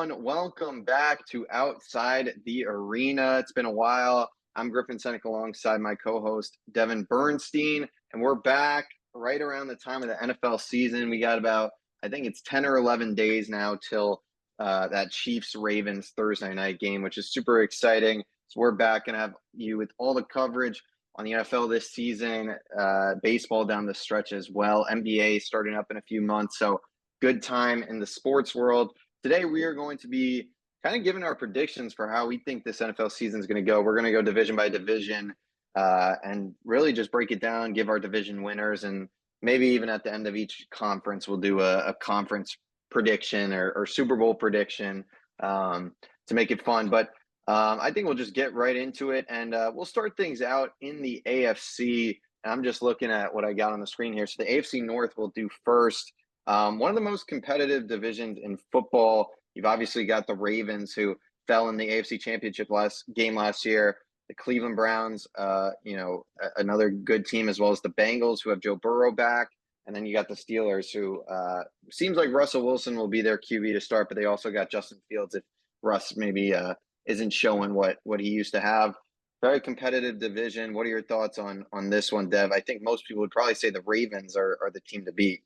everyone. Welcome back to Outside the Arena. It's been a while. I'm Griffin Seneca alongside my co-host Devin Bernstein, and we're back right around the time of the NFL season. We got about, I think it's 10 or 11 days now till that Chiefs-Ravens Thursday night game, which is super exciting. So we're back and have you with all the coverage on the NFL this season, baseball down the stretch as well, NBA starting up in a few months. So good time in the sports world. Today, we are going to be kind of giving our predictions for how we think this NFL season is going to go. We're going to go division by division and really just break it down, give our division winners, and maybe even at the end of each conference, we'll do a conference prediction or Super Bowl prediction to make it fun. But I think we'll just get right into it, and we'll start things out in the AFC. I'm just looking at what I got on the screen here. So the AFC North will do first. One of the most competitive divisions in football. You've obviously got the Ravens, who fell in the AFC Championship game last year. The Cleveland Browns, another good team, as well as the Bengals, who have Joe Burrow back. And then you got the Steelers, who seems like Russell Wilson will be their QB to start, but they also got Justin Fields if Russ maybe isn't showing what he used to have. Very competitive division. What are your thoughts on this one, Dev? I think most people would probably say the Ravens are the team to beat.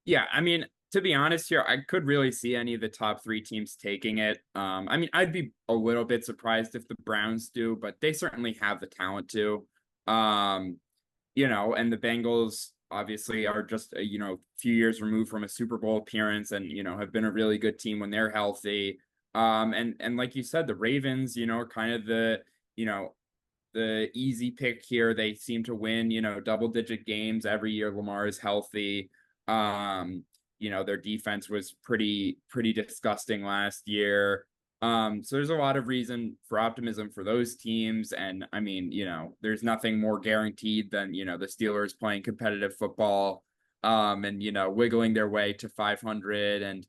Yeah, I mean, to be honest here, I could really see any of the top three teams taking it. I mean, I'd be a little bit surprised if the Browns do, but they certainly have the talent to. And the Bengals obviously are just a few years removed from a Super Bowl appearance and have been a really good team when they're healthy. And like you said, the Ravens, are kind of the easy pick here. They seem to win, double-digit games every year Lamar is healthy. Their defense was pretty disgusting last year. So there's a lot of reason for optimism for those teams. And I mean, there's nothing more guaranteed than, the Steelers playing competitive football, and, wiggling their way to 500 and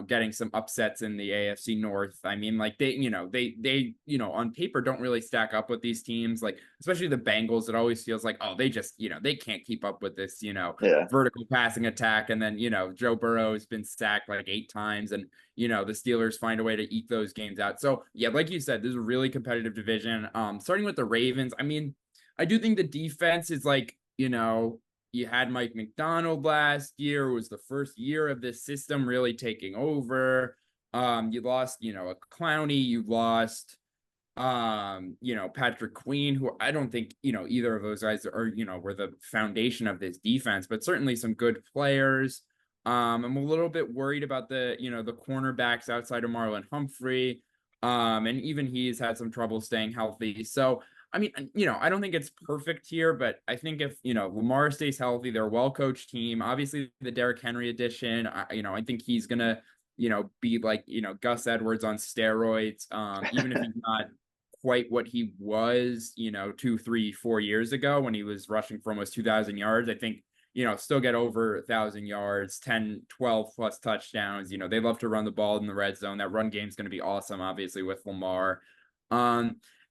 getting some upsets in the AFC North. I mean, like they on paper don't really stack up with these teams, like especially the Bengals. It always feels like, oh, they just, they can't keep up with this, vertical passing attack. And then, Joe Burrow has been sacked like 8 times and, the Steelers find a way to eke those games out. So yeah, like you said, this is a really competitive division. Starting with the Ravens. I mean, I do think the defense is like, you had Mike McDonald last year. It was the first year of this system really taking over. You lost, a Clowney. You lost, Patrick Queen, who I don't think, either of those guys are, were the foundation of this defense, but certainly some good players. I'm a little bit worried about the cornerbacks outside of Marlon Humphrey. And even he's had some trouble staying healthy. So, I mean, I don't think it's perfect here, but I think if, Lamar stays healthy, they're a well-coached team. Obviously, the Derrick Henry addition, I think he's going to, be like, Gus Edwards on steroids, even if he's not quite what he was, 2, 3, 4 years ago when he was rushing for almost 2,000 yards. I think, still get over 1,000 yards, 10, 12 plus touchdowns. They love to run the ball in the red zone. That run game is going to be awesome, obviously, with Lamar.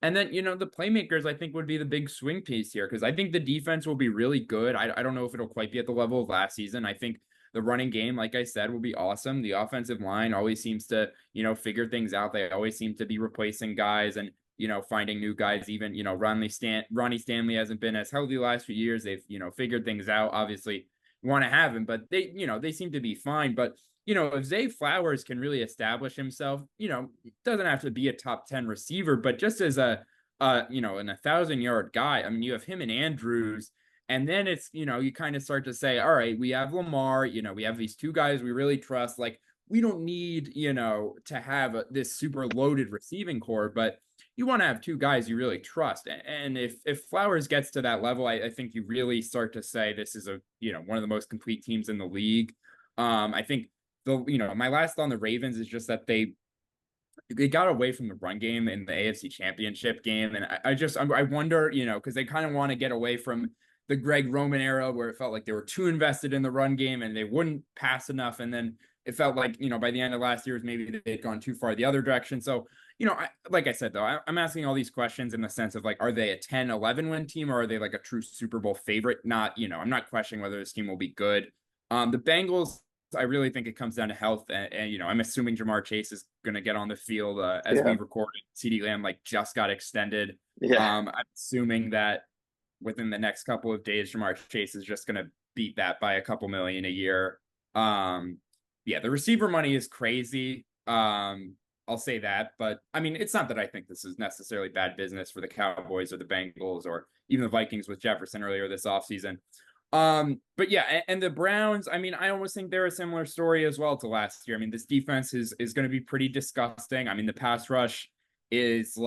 And then, the playmakers, I think, would be the big swing piece here because I think the defense will be really good. I don't know if it'll quite be at the level of last season. I think the running game, like I said, will be awesome. The offensive line always seems to, figure things out. They always seem to be replacing guys and, finding new guys. Even, Ronnie Stanley hasn't been as healthy the last few years. They've, figured things out. Obviously, want to have him, but they seem to be fine. But if Zay Flowers can really establish himself, doesn't have to be a top 10 receiver, but just as an 1,000-yard guy, I mean, you have him and Andrews, and then it's, you kind of start to say, all right, we have Lamar, we have these 2 guys we really trust. Like, we don't need, to have this super loaded receiving core, but you want to have 2 guys you really trust. And if Flowers gets to that level, I think you really start to say this is one of the most complete teams in the league. I think my last on the Ravens is just that they got away from the run game in the AFC Championship game. And I wonder, because they kind of want to get away from the Greg Roman era where it felt like they were too invested in the run game and they wouldn't pass enough. And then it felt like, by the end of last year, maybe they'd gone too far the other direction. So, like I said, though, I'm asking all these questions in the sense of like, are they a 10, 11 win team or are they like a true Super Bowl favorite? Not, I'm not questioning whether this team will be good. The Bengals, I really think it comes down to health, and I'm assuming Jamar Chase is going to get on the field as Yeah. we recorded. CeeDee Lamb just got extended. Yeah. I'm assuming that within the next couple of days, Jamar Chase is just going to beat that by a couple million a year. Yeah, the receiver money is crazy. I'll say that, but I mean, it's not that I think this is necessarily bad business for the Cowboys or the Bengals or even the Vikings with Jefferson earlier this offseason. But yeah, and the Browns, I mean, I almost think they're a similar story as well to last year. I mean, this defense is going to be pretty disgusting. I mean, the pass rush is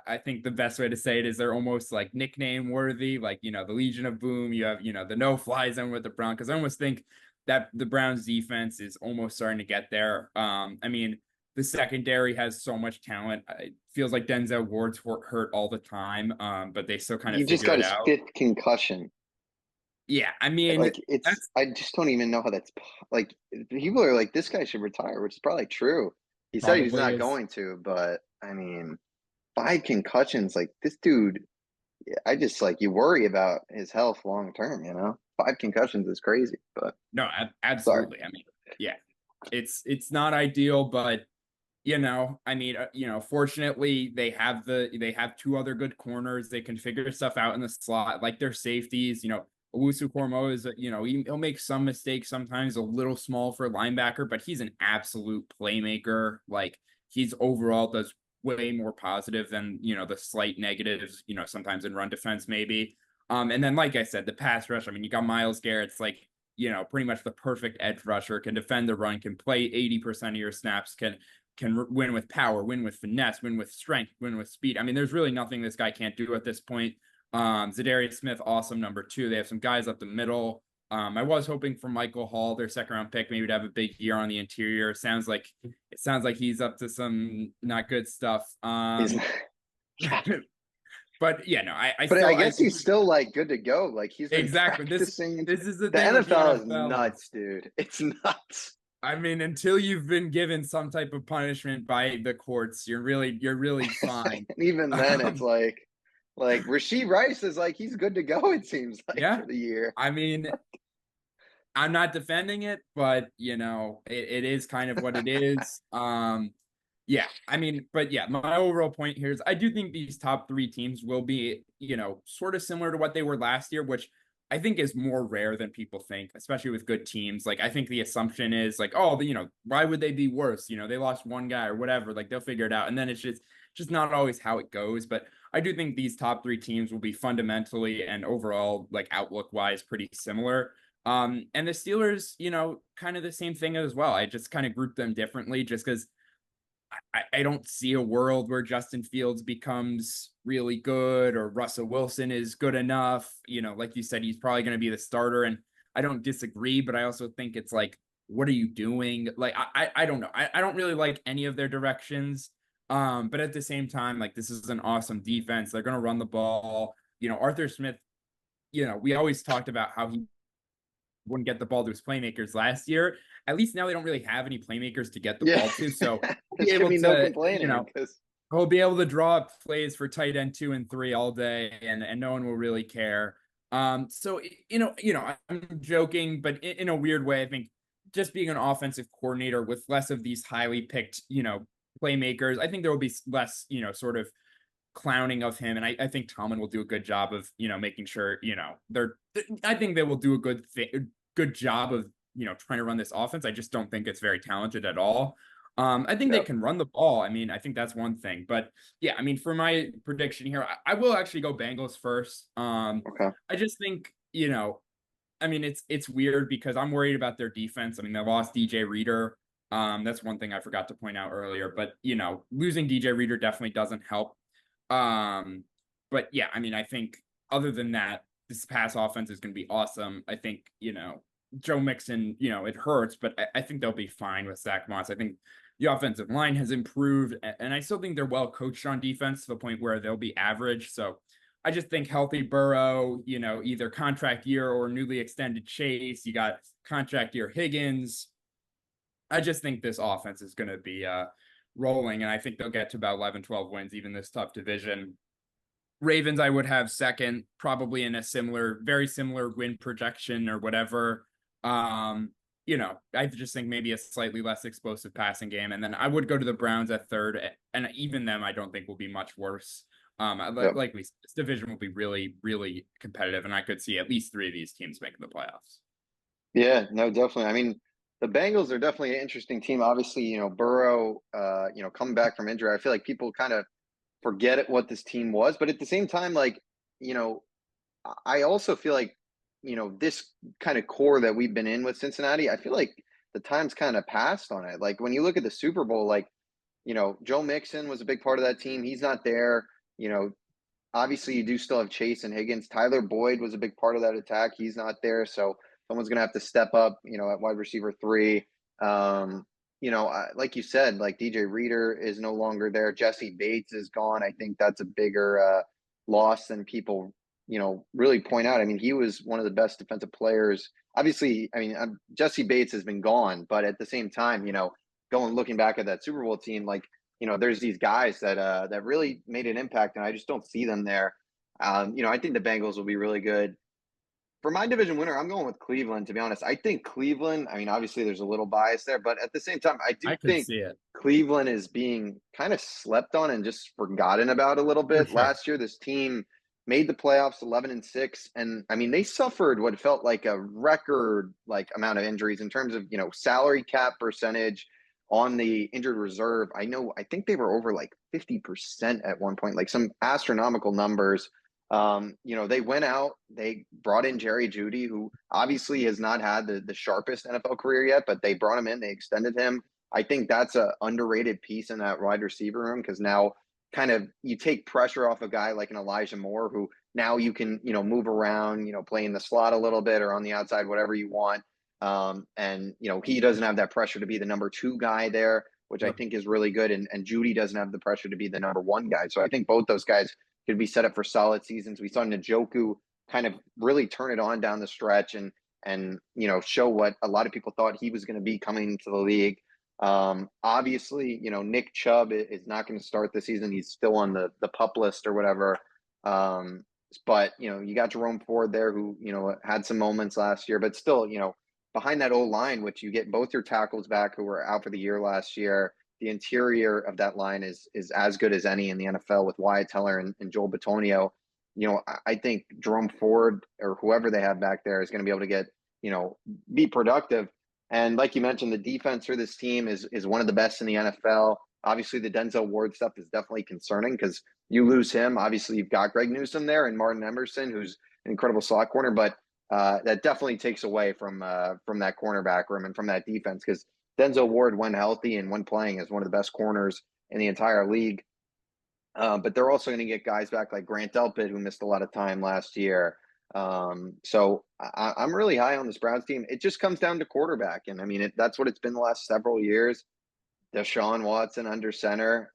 I think the best way to say it is they're almost nickname worthy, the Legion of Boom. You have, the no-fly zone with the Browns, because I almost think that the Browns defense is almost starting to get there. I mean, the secondary has so much talent. It feels like Denzel Ward's hurt all the time, but they still kind of He just figure got it his out. 5th concussion. Yeah, I mean, that's I just don't even know how that's like. People are like, this guy should retire, which is probably true. He said he's probably not is. going to, but I mean, 5 concussions, like this dude, I just you worry about his health long term, 5 concussions is crazy, but No, sorry. absolutely. I mean, yeah, it's not ideal, but I mean, fortunately they have 2 other good corners. They can figure stuff out in the slot, like their safeties. Owusu-Koroma is, he'll make some mistakes sometimes, a little small for a linebacker, but he's an absolute playmaker. He's overall does way more positive than, the slight negatives, sometimes in run defense maybe. And then, like I said, the pass rush, I mean, you got Myles Garrett's pretty much the perfect edge rusher, can defend the run, can play 80% of your snaps, can win with power, win with finesse, win with strength, win with speed. I mean, there's really nothing this guy can't do at this point. Zadarius Smith, awesome number 2. They have some guys up the middle. I was hoping for Michael Hall, their 2nd-round pick, maybe to have a big year on the interior. It sounds like he's up to some not good stuff. He's But yeah, no, but I guess he's still good to go. He's been exactly practicing. this is the The thing with the NFL is NFL. nuts, dude. It's nuts. I mean, until you've been given some type of punishment by the courts, you're really fine. And even then, it's Rashee Rice is he's good to go. It seems Yeah, for the year. I mean, I'm not defending it, but it is kind of what it is. Yeah, I mean, but yeah, my overall point here is I do think these top 3 teams will be, sort of similar to what they were last year, which I think is more rare than people think, especially with good teams. I think the assumption is oh, why would they be worse? They lost one guy or whatever, they'll figure it out. And then it's just not always how it goes. But I do think these top 3 teams will be fundamentally and overall, outlook wise, pretty similar. And the Steelers, kind of the same thing as well. I just kind of grouped them differently just because I don't see a world where Justin Fields becomes really good or Russell Wilson is good enough. Like you said, he's probably going to be the starter. And I don't disagree, but I also think it's what are you doing? I don't know. I don't really like any of their directions. But at the same time, this is an awesome defense. They're going to run the ball. Arthur Smith, we always talked about how he wouldn't get the ball to his playmakers last year. At least now they don't really have any playmakers to get the ball to. So he'll be able to, no complaining, he'll be able to draw up plays for tight end 2 and 3 all day, and no one will really care. So I'm joking, but in a weird way, I think just being an offensive coordinator with less of these highly picked, playmakers, I think there will be less, sort of clowning of him, and I think Tomlin will do a good job of making sure I think they will do a good job of trying to run this offense. I just don't think it's very talented at all. I think they can run the ball. I mean, I think that's one thing, but yeah, I mean, for my prediction here, I will actually go Bengals first. Okay. I just think I mean, it's weird because I'm worried about their defense. I mean, they lost DJ Reader. That's one thing I forgot to point out earlier, but losing DJ Reader definitely doesn't help. But yeah, I mean, I think other than that, this pass offense is going to be awesome. I think, Joe Mixon, it hurts, but I think they'll be fine with Zach Moss. I think the offensive line has improved, and I still think they're well coached on defense to the point where they'll be average. So I just think healthy Burrow, either contract year or newly extended Chase. You got contract year Higgins. I just think this offense is going to be rolling, and I think they'll get to about 11, 12 wins, even this tough division. Ravens, I would have second, probably in a very similar win projection or whatever. I just think maybe a slightly less explosive passing game. And then I would go to the Browns at third. And even them, I don't think will be much worse. Yep. Like we said, this division will be really, really competitive. And I could see at least 3 of these teams making the playoffs. Yeah, no, definitely. I mean, the Bengals are definitely an interesting team. Obviously, Burrow, coming back from injury, I feel like people kind of forget what this team was. But at the same time, like, you know, I also feel like, this kind of core that we've been in with Cincinnati, I feel like the time's kind of passed on it. Like when you look at the Super Bowl, like, Joe Mixon was a big part of that team. He's not there. You know, obviously you do still have Chase and Higgins. Tyler Boyd was a big part of that attack. He's not there. So someone's going to have to step up, at wide receiver 3. Like you said, like DJ Reader is no longer there. Jesse Bates is gone. I think that's a bigger loss than people, really point out. I mean, he was one of the best defensive players. Obviously, I mean, Jesse Bates has been gone, but at the same time, looking back at that Super Bowl team, like, there's these guys that really made an impact, and I just don't see them there. I think the Bengals will be really good. For my division winner, I'm going with Cleveland, to be honest. I think Cleveland, I mean, obviously there's a little bias there, but at the same time, I do I could think see it Cleveland is being kind of slept on and just forgotten about a little for bit. sure. Last year, this team made the playoffs 11-6. And I mean, they suffered what felt like a record amount of injuries in terms of, salary cap percentage on the injured reserve. I think they were over like 50% at one point, like some astronomical numbers. They went out, they brought in Jerry Jeudy, who obviously has not had the sharpest NFL career yet, but they brought him in, they extended him. I think that's a underrated piece in that wide receiver room, because now kind of you take pressure off a guy like an Elijah Moore, who now you can, move around, play in the slot a little bit or on the outside, whatever you want. And he doesn't have that pressure to be the number 2 guy there, which I think is really good. And Jeudy doesn't have the pressure to be the number 1 guy. So I think both those guys could be set up for solid seasons. We saw Njoku kind of really turn it on down the stretch and show what a lot of people thought he was going to be coming into the league. Obviously, Nick Chubb is not going to start the season. He's still on the PUP list or whatever. But you got Jerome Ford there, who had some moments last year, but still, behind that old line, which you get both your tackles back who were out for the year last year. The interior of that line is as good as any in the NFL with Wyatt Teller and Joel Bitonio. I think Jerome Ford or whoever they have back there is going to be able to get, be productive. And like you mentioned, the defense for this team is one of the best in the NFL. Obviously, the Denzel Ward stuff is definitely concerning because you lose him. Obviously, you've got Greg Newsome there and Martin Emerson, who's an incredible slot corner, but that definitely takes away from that cornerback room and from that defense, because Denzel Ward, when healthy and when playing, is one of the best corners in the entire league. But they're also going to get guys back like Grant Delpit, who missed a lot of time last year. So I'm really high on this Browns team. It just comes down to quarterback. And I mean, that's what it's been the last several years. Deshaun Watson under center.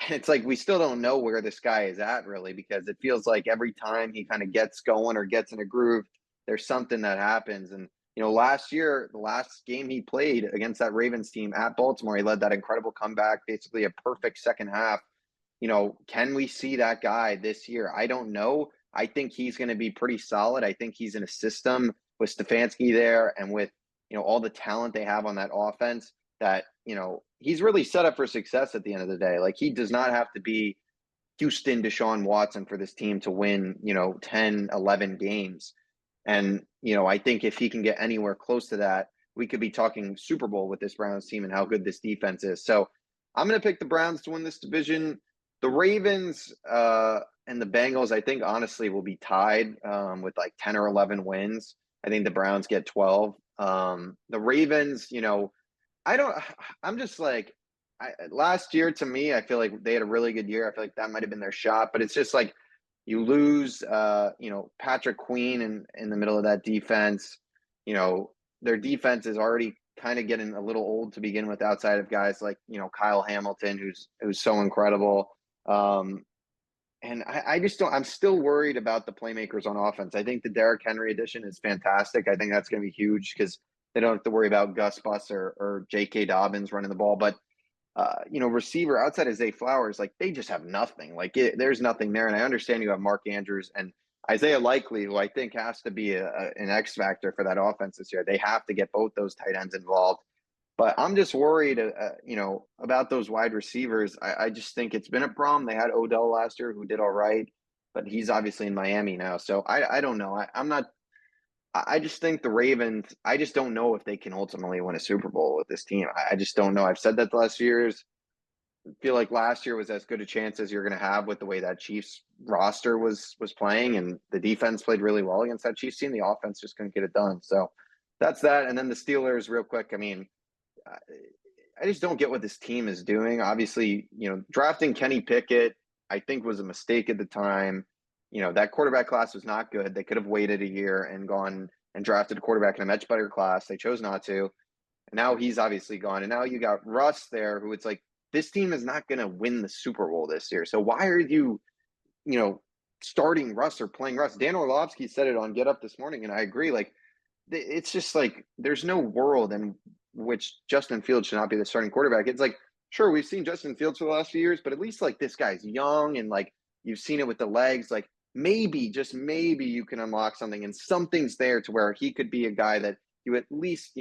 It's like we still don't know where this guy is at, really, because it feels like every time he kind of gets going or gets in a groove, there's something that happens. And last year, the last game he played against that Ravens team at Baltimore, he led that incredible comeback, basically a perfect second half. Can we see that guy this year? I don't know. I think he's going to be pretty solid. I think he's in a system with Stefanski there and with, all the talent they have on that offense that, he's really set up for success at the end of the day. Like, he does not have to be Houston Deshaun Watson for this team to win, 10, 11 games. And, I think if he can get anywhere close to that, we could be talking Super Bowl with this Browns team and how good this defense is. So I'm going to pick the Browns to win this division. The Ravens and the Bengals, I think, honestly, will be tied with like 10 or 11 wins. I think the Browns get 12. The Ravens, I'm just like, last year, to me, I feel like they had a really good year. I feel like that might have been their shot, but it's just like you lose, Patrick Queen in the middle of that defense. Their defense is already kind of getting a little old to begin with, outside of guys like, Kyle Hamilton, who's so incredible. And I just don't, I'm still worried about the playmakers on offense. I think the Derrick Henry addition is fantastic. I think that's going to be huge because they don't have to worry about Gus Bus or J.K. Dobbins running the ball. But, receiver outside of Zay Flowers, like, they just have nothing. Like, there's nothing there. And I understand you have Mark Andrews. And Isaiah Likely, who I think has to be an X factor for that offense this year. They have to get both those tight ends involved. But I'm just worried, about those wide receivers. I just think it's been a problem. They had Odell last year, who did all right, but he's obviously in Miami now. So I don't know. I'm not. I just think the Ravens. I just don't know if they can ultimately win a Super Bowl with this team. I just don't know. I've said that the last few years. I feel like last year was as good a chance as you're going to have with the way that Chiefs roster was playing, and the defense played really well against that Chiefs team. The offense just couldn't get it done. So that's that. And then the Steelers, real quick. I mean, I just don't get what this team is doing. Obviously, drafting Kenny Pickett, I think, was a mistake at the time. That quarterback class was not good. They could have waited a year and gone and drafted a quarterback in a much better class. They chose not to. And now he's obviously gone. And now you got Russ there, who it's like, this team is not going to win the Super Bowl this year. So why are you, starting Russ or playing Russ? Dan Orlovsky said it on Get Up this morning, and I agree. Like, it's just like there's no world in which Justin Fields should not be the starting quarterback. It's like, sure, we've seen Justin Fields for the last few years, but at least like this guy's young and like you've seen it with the legs. Like maybe, just maybe you can unlock something, and something's there to where he could be a guy that you at least,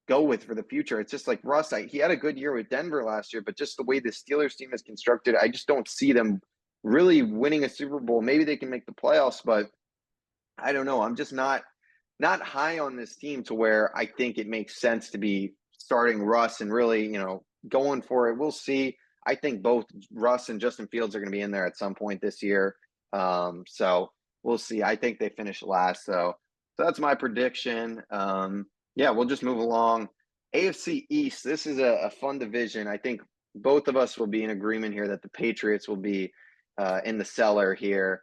go with for the future. It's just like Russ, he had a good year with Denver last year, but just the way the Steelers team is constructed, I just don't see them really winning a Super Bowl. Maybe they can make the playoffs, but I don't know. I'm just not high on this team to where I think it makes sense to be starting Russ and really, going for it. We'll see. I think both Russ and Justin Fields are going to be in there at some point this year. So we'll see. I think they finish last. So that's my prediction. Yeah, we'll just move along. AFC East, this is a fun division. I think both of us will be in agreement here that the Patriots will be in the cellar here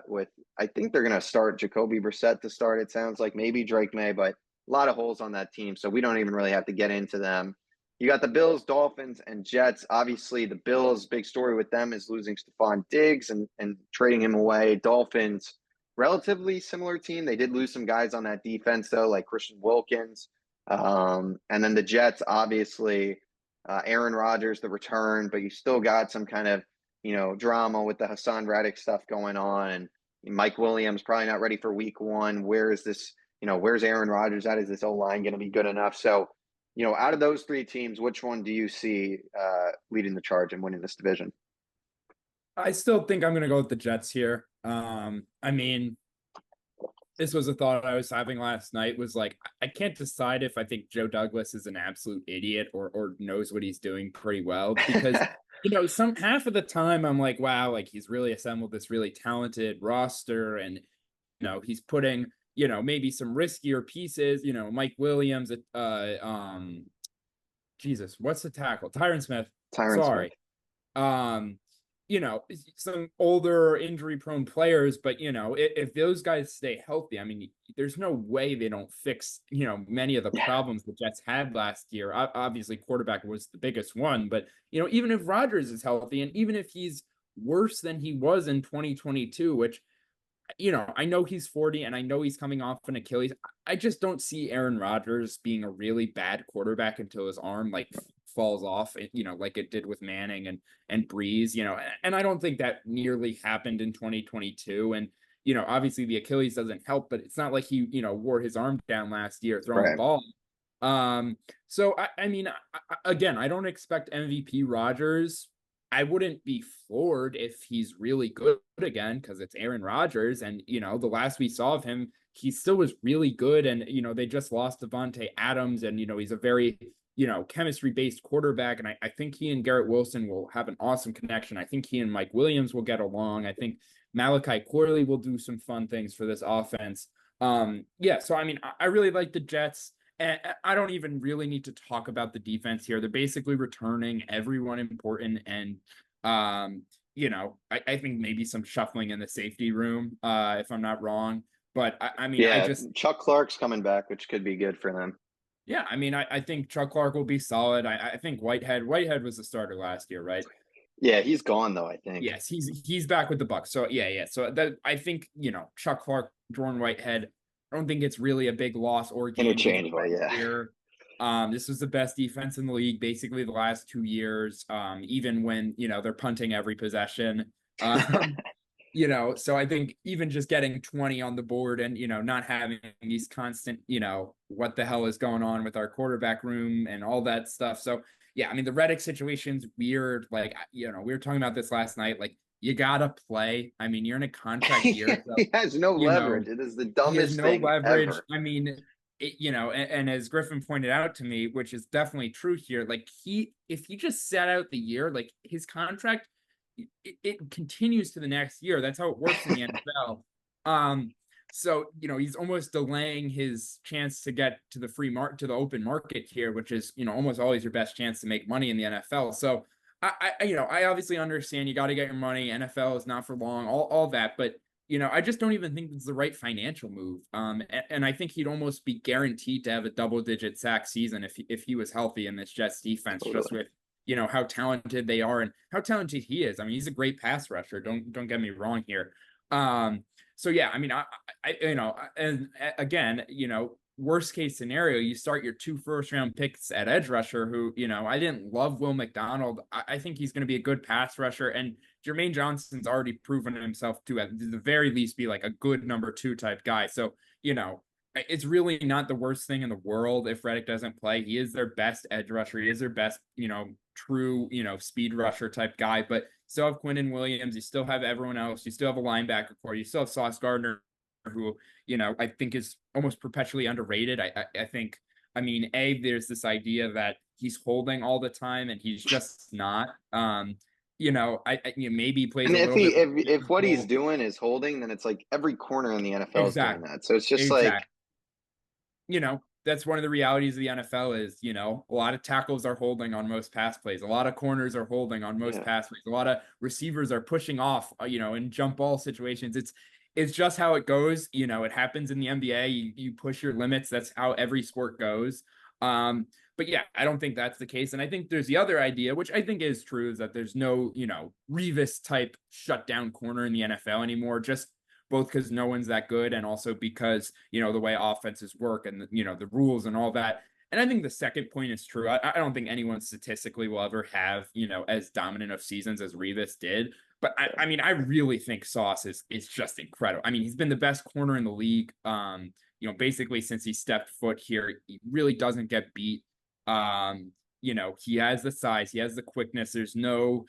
with, I think they're going to start Jacoby Brissett to start, it sounds like. Maybe Drake May, but a lot of holes on that team, so we don't even really have to get into them. You got the Bills, Dolphins, and Jets. Obviously, the Bills, big story with them is losing Stephon Diggs and trading him away. Dolphins, relatively similar team. They did lose some guys on that defense, though, like Christian Wilkins. And then the Jets, obviously, Aaron Rodgers, the return, but you still got some kind of, drama with the Hassan Reddick stuff going on. And Mike Williams probably not ready for week one. Where is this, where's Aaron Rodgers at? Is this O-line going to be good enough? So, out of those three teams, which one do you see leading the charge and winning this division? I still think I'm going to go with the Jets here. I mean, this was a thought I was having last night, was like, I can't decide if I think Joe Douglas is an absolute idiot or knows what he's doing pretty well, because, some half of the time I'm like, wow, like he's really assembled this really talented roster, and, he's putting, maybe some riskier pieces, Mike Williams, Jesus, what's the tackle? Tyron Smith. Sorry. Some older injury-prone players, but, if those guys stay healthy, I mean, there's no way they don't fix, many of the problems the Jets had last year. Obviously, quarterback was the biggest one, but, even if Rodgers is healthy, and even if he's worse than he was in 2022, which, I know he's 40 and I know he's coming off an Achilles. I just don't see Aaron Rodgers being a really bad quarterback until his arm falls off, like it did with Manning and Breeze, and I don't think that nearly happened in 2022. And, obviously the Achilles doesn't help, but it's not like he, wore his arm down last year throwing the ball. So I mean, again, I don't expect MVP Rodgers. I wouldn't be floored if he's really good again, because it's Aaron Rodgers. And, the last we saw of him, he still was really good. And, they just lost Devontae Adams, and, he's a very, chemistry-based quarterback. And I think he and Garrett Wilson will have an awesome connection. I think he and Mike Williams will get along. I think Malachi Corley will do some fun things for this offense. So, I mean, I really like the Jets. And I don't even really need to talk about the defense here. They're basically returning everyone important. And, I think maybe some shuffling in the safety room, if I'm not wrong. But, I mean, Chuck Clark's coming back, which could be good for them. Yeah, I mean, I think Chuck Clark will be solid. I think Whitehead was the starter last year, right? Yeah, he's gone, though, I think. Yes, he's back with the Bucs. So, yeah. So, I think, Chuck Clark, Jordan Whitehead, I don't think it's really a big loss or gain. Interchangeable, yeah. Here. This was the best defense in the league basically the last 2 years, even when, they're punting every possession. So I think even just getting 20 on the board and, not having these constant, what the hell is going on with our quarterback room and all that stuff. So, yeah, I mean, the Reddick situation's weird. Like, we were talking about this last night. Like, you gotta play. I mean, you're in a contract year. So, He has no leverage. It is the he has dumbest no thing leverage. ever. I mean, and as Griffin pointed out to me, which is definitely true here, like if he just sat out the year, like his contract, it continues to the next year. That's how it works in the NFL. So he's almost delaying his chance to get to the to the open market here, which is almost always your best chance to make money in the NFL. So I obviously understand you got to get your money. NFL is not for long, all that, but I just don't even think it's the right financial move. And I think he'd almost be guaranteed to have a double-digit sack season if he was healthy in this Jets defense, Totally. just with how talented they are and how talented he is. I mean, he's a great pass rusher. Don't get me wrong here. So yeah, I mean, and again, worst case scenario, you start your 2 first-round picks at edge rusher, who, I didn't love Will McDonald. I think he's going to be a good pass rusher, and Jermaine Johnson's already proven himself to, at the very least, be like a good number 2 type guy. So, it's really not the worst thing in the world if Reddick doesn't play. He is their best edge rusher. He is their best, true, speed rusher type guy. But still have Quinnen Williams. You still have everyone else. You still have a linebacker core. You still have Sauce Gardner, who, I think is almost perpetually underrated. I think, I mean, there's this idea that he's holding all the time and he's just not. Maybe he plays And a little bit. if what he's doing is holding, then it's like every corner in the NFL is doing that. So it's just like, that's one of the realities of the NFL is, a lot of tackles are holding on most pass plays. A lot of corners are holding on most pass plays. A lot of receivers are pushing off, in jump ball situations. It's just how it goes. It happens in the NBA. You push your limits. That's how every sport goes. But yeah, I don't think that's the case. And I think there's the other idea, which I think is true, is that there's no, Revis type shutdown corner in the NFL anymore, just both because no one's that good and also because, the way offenses work and, the rules and all that. And I think the second point is true. I don't think anyone statistically will ever have, as dominant of seasons as Revis did. But I mean, I really think Sauce is just incredible. I mean, he's been the best corner in the league, basically since he stepped foot here. He really doesn't get beat. He has the size, he has the quickness. There's no,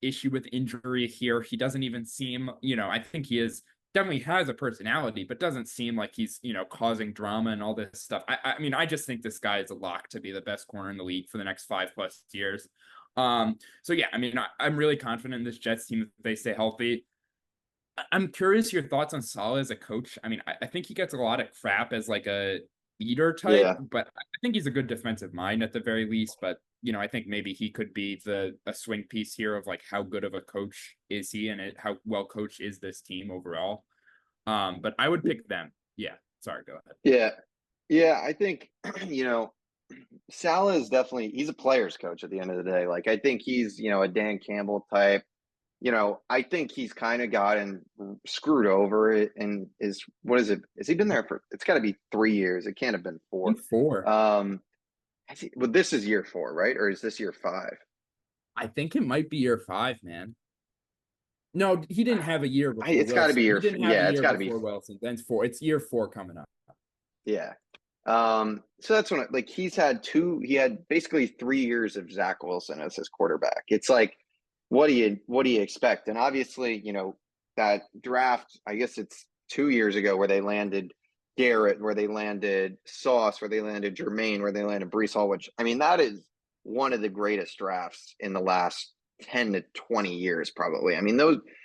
issue with injury here. He doesn't even seem, I think he definitely has a personality, but doesn't seem like he's, causing drama and all this stuff. I mean, I just think this guy is a lock to be the best corner in the league for the next 5+ years. So yeah, I mean, I'm really confident in this Jets team if they stay healthy. I'm curious your thoughts on Saleh as a coach. I mean, I think he gets a lot of crap as like a leader type, but I think he's a good defensive mind at the very least. But I think maybe he could be a swing piece here of like how good of a coach is he and how well coached is this team overall. But I would pick them. Yeah. Sorry, go ahead. Yeah. I think Saleh is he's a player's coach at the end of the day. Like I think he's a Dan Campbell type. I think he's kind of gotten screwed over it and what is it? Has he been there it's got to be 3 years. It can't have been 4. 4. Well, this is year 4, right? Or is this year 5? I think it might be year 5, man. No, he didn't have a year before. It's got to be year. It's got to be Wilson. Then 4. It's year 4 coming up. Yeah. So that's when he had basically 3 years of Zach Wilson as his quarterback. It's like, what do you expect? And obviously, that draft, I guess it's 2 years ago where they landed Garrett, where they landed Sauce, where they landed Jermaine, where they landed Breece Hall, which, I mean, that is one of the greatest drafts in the last 10 to 20 years, probably. I mean,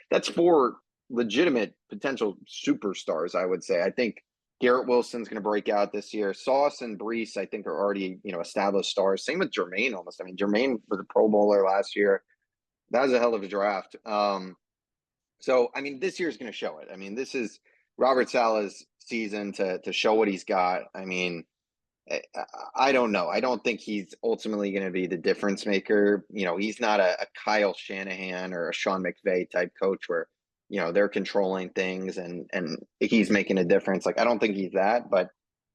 that's 4 legitimate potential superstars, I would say. I think Garrett Wilson's going to break out this year. Sauce and Breece, I think, are already, established stars. Same with Jermaine almost. I mean, Jermaine was a Pro Bowler last year. That was a hell of a draft. So, I mean, this year's going to show it. I mean, this is Robert Saleh's season to show what he's got. I mean, I don't know. I don't think he's ultimately going to be the difference maker. He's not a Kyle Shanahan or a Sean McVay type coach where, they're controlling things and he's making a difference. Like, I don't think he's that, but,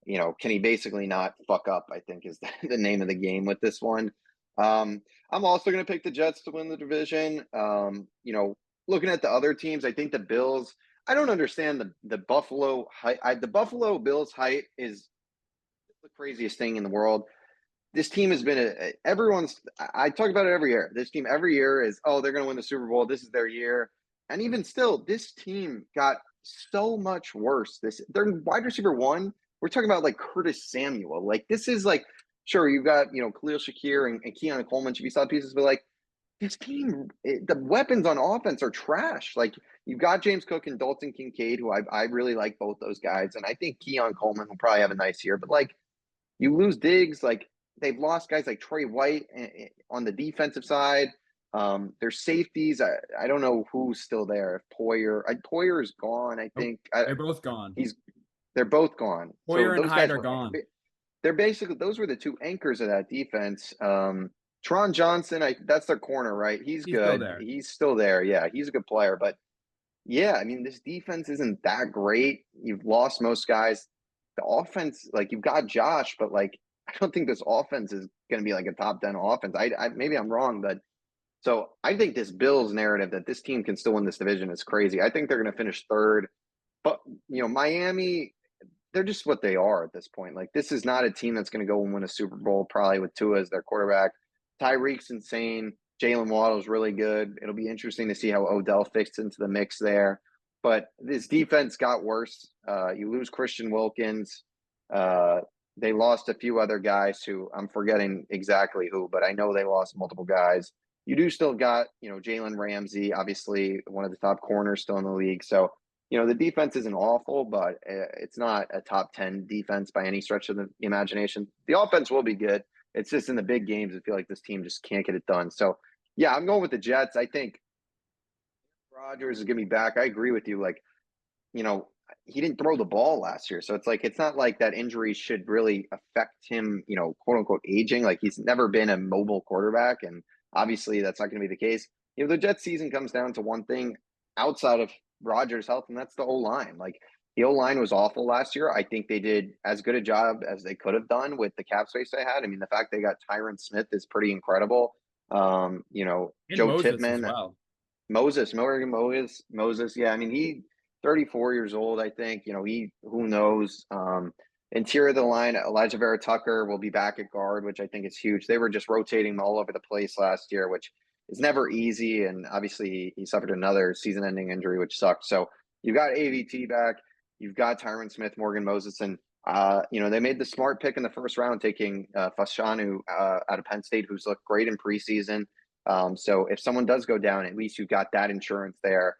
can he basically not fuck up, I think is the name of the game with this one. I'm also going to pick the Jets to win the division. looking at the other teams, I think the Bills. I don't understand the Buffalo height. The Buffalo Bills height is the craziest thing in the world. This team has been everyone's. I talk about it every year. This team every year is, oh, they're going to win the Super Bowl. This is their year, and even still, this team got so much worse. Their wide receiver one. We're talking about like Curtis Samuel. Like this is like, sure, you've got Khalil Shakir and Keon Coleman should be solid pieces, but like this team, the weapons on offense are trash. Like you've got James Cook and Dalton Kincaid, who I really like both those guys, and I think Keon Coleman will probably have a nice year. But like you lose Diggs, like they've lost guys like Trey White on the defensive side. Their safeties, I don't know who's still there. If Poyer's gone, I think. They're both gone. They're both gone. Poyer So and those Hyde guys are gone. They're basically those were the two anchors of that defense. Tron Johnson, that's their corner, right? He's He's still good. there. He's still there. Yeah, he's a good player. But yeah, I mean, this defense isn't that great. You've lost most guys. The offense, like you've got Josh, but like I don't think this offense is going to be like a top 10 offense. I maybe I'm wrong, but so I think this Bills narrative that this team can still win this division is crazy. I think they're going to finish third, but Miami, they're just what they are at this point. Like this is not a team that's going to go and win a Super Bowl probably with Tua as their quarterback. Tyreek's insane. Jalen Waddle's really good. It'll be interesting to see how Odell fits into the mix there. But this defense got worse. You lose Christian Wilkins. They lost a few other guys who I'm forgetting exactly who, but I know they lost multiple guys. You do still got, Jalen Ramsey, obviously one of the top corners still in the league. So, the defense isn't awful, but it's not a top 10 defense by any stretch of the imagination. The offense will be good. It's just in the big games, I feel like this team just can't get it done. So, yeah, I'm going with the Jets. I think Rodgers is going to be back. I agree with you. Like, he didn't throw the ball last year. So it's like, it's not like that injury should really affect him, quote unquote aging. Like he's never been a mobile quarterback. And obviously that's not going to be the case. The Jets season comes down to one thing outside of Rodgers' health, and that's the O-line. Like the O-line was awful last year. I think they did as good a job as they could have done with the cap space they had. I mean, the fact they got Tyron Smith is pretty incredible. And Joe Moses Tippmann, as well. Morgan Moses. Yeah, I mean, he 34 years old, I think. Who knows? Interior of the line, Elijah Vera Tucker will be back at guard, which I think is huge. They were just rotating all over the place last year, which is never easy. And obviously, he suffered another season-ending injury, which sucked. So you've got AVT back. You've got Tyron Smith, Morgan Moses, and they made the smart pick in the first round, taking Fashanu out of Penn State, who's looked great in preseason. So if someone does go down, at least you've got that insurance there.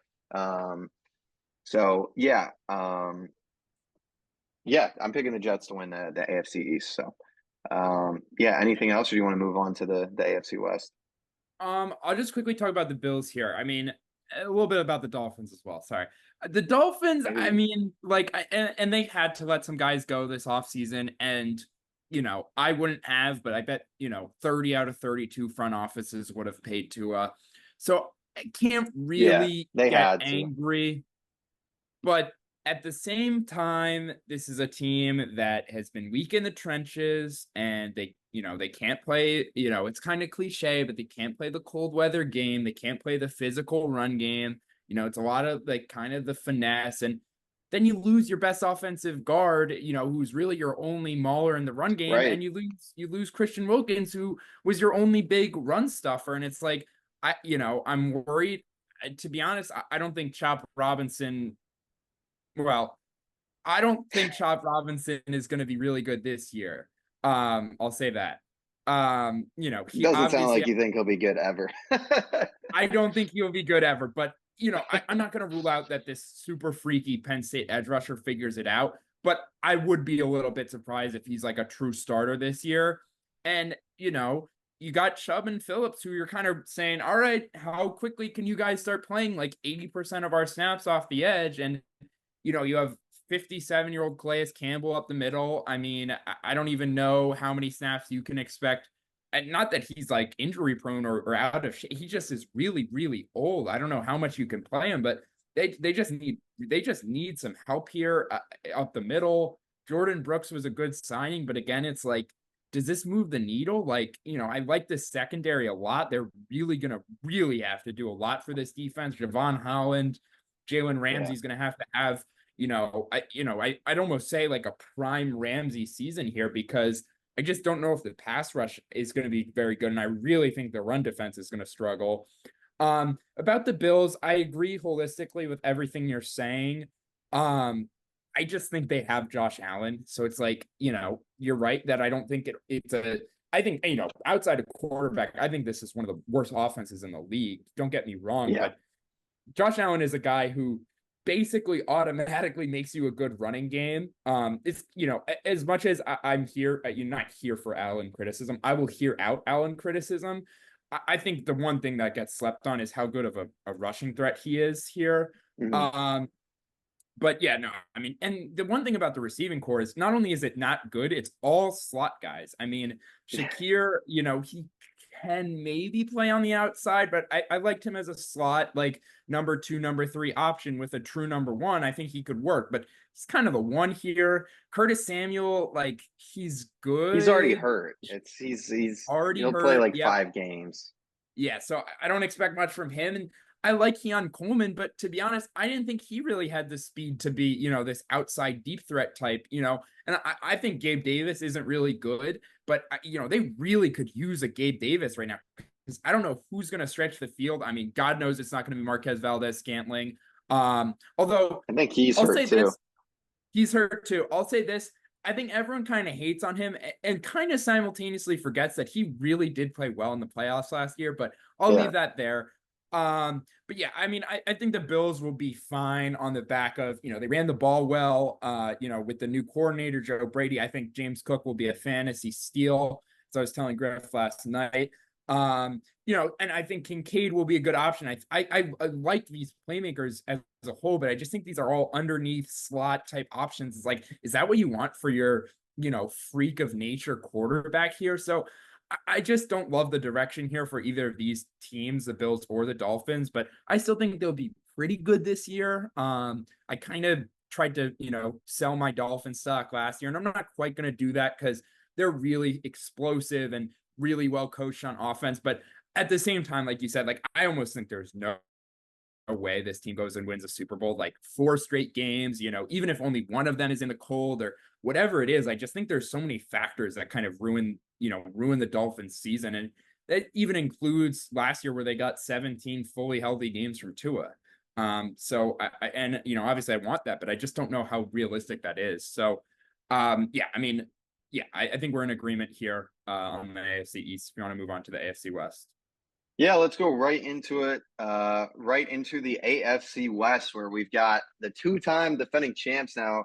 So yeah, I'm picking the Jets to win the AFC East. So yeah, anything else, or do you want to move on to the AFC West? I'll just quickly talk about the Bills here. I mean, a little bit about the Dolphins as well. Sorry. The Dolphins, I mean, like, and they had to let some guys go this offseason, and I wouldn't have, but I bet 30 out of 32 front offices would have paid Tua. So I can't really get angry. But at the same time, this is a team that has been weak in the trenches, and they can't play, it's kind of cliche, but they can't play the cold weather game. They can't play the physical run game. It's a lot of like kind of the finesse. And then you lose your best offensive guard, who's really your only mauler in the run game. Right. And you lose Christian Wilkins, who was your only big run stuffer. And it's like, I'm worried. To be honest, I don't think Chop Robinson is going to be really good this year. I'll say that. He doesn't sound like you think he'll be good ever. I don't think he'll be good ever, but I'm not going to rule out that this super freaky Penn State edge rusher figures it out, but I would be a little bit surprised if he's like a true starter this year. And, you got Chubb and Phillips, who you're kind of saying, all right, how quickly can you guys start playing like 80% of our snaps off the edge? And, you have 57-year-old Calais Campbell up the middle. I mean, I don't even know how many snaps you can expect. And not that he's like injury prone or out of shape. He just is really, really old. I don't know how much you can play him, but they just need some help here up the middle. Jordan Brooks was a good signing, but again, it's like, does this move the needle? Like, I like this secondary a lot. They're really going to really have to do a lot for this defense. Javon Holland, Jalen Ramsey's going to have, I'd almost say like a prime Ramsey season here, because I just don't know if the pass rush is going to be very good. And I really think the run defense is going to struggle. About the Bills, I agree holistically with everything you're saying. I just think they have Josh Allen. So it's like, you're right that I don't think I think, outside of quarterback, I think this is one of the worst offenses in the league. Don't get me wrong, but Josh Allen is a guy who basically automatically makes you a good running game. It's, as much as I'm here, you're not here for Allen criticism, I will hear out Allen criticism. I think the one thing that gets slept on is how good of a rushing threat he is here. Mm-hmm. But yeah, no, I mean, and the one thing about the receiving core is not only is it not good, it's all slot guys. I mean, Shakir, he can maybe play on the outside, but I liked him as a slot, like number 2, number 3 option with a true number 1. I think he could work, but he's kind of a 1 here. Curtis Samuel, like, he's good. He's already hurt. He's already he'll hurt. play like 5 games. Yeah, so I don't expect much from him. And I like Keon Coleman, but to be honest, I didn't think he really had the speed to be, this outside deep threat type, and I think Gabe Davis isn't really good, but, they really could use a Gabe Davis right now, because I don't know who's going to stretch the field. I mean, God knows it's not going to be Marquez Valdez-Scantling. Although I think he's hurt too. He's hurt too. I'll say this. I think everyone kind of hates on him and kind of simultaneously forgets that he really did play well in the playoffs last year, but I'll leave that there. But yeah, I mean, I think the Bills will be fine on the back of, they ran the ball well, with the new coordinator, Joe Brady. I think James Cook will be a fantasy steal. So I was telling Griff last night, and I think Kincaid will be a good option. I like these playmakers as a whole, but I just think these are all underneath slot type options. It's like, is that what you want for your, freak of nature quarterback here? So I just don't love the direction here for either of these teams, the Bills or the Dolphins, but I still think they'll be pretty good this year. I kind of tried to, sell my Dolphin stock last year, and I'm not quite going to do that because they're really explosive and really well coached on offense. But at the same time, like you said, like, I almost think there's no way this team goes and wins a Super Bowl, like 4 straight games, even if only one of them is in the cold or whatever it is. I just think there's so many factors that kind of ruin the Dolphins season. And that even includes last year where they got 17 fully healthy games from Tua. So obviously I want that, but I just don't know how realistic that is. So I think we're in agreement here on the AFC East. If you want to move on to the AFC West. Yeah, let's go right into it. Right into the AFC West, where we've got the 2-time defending champs now,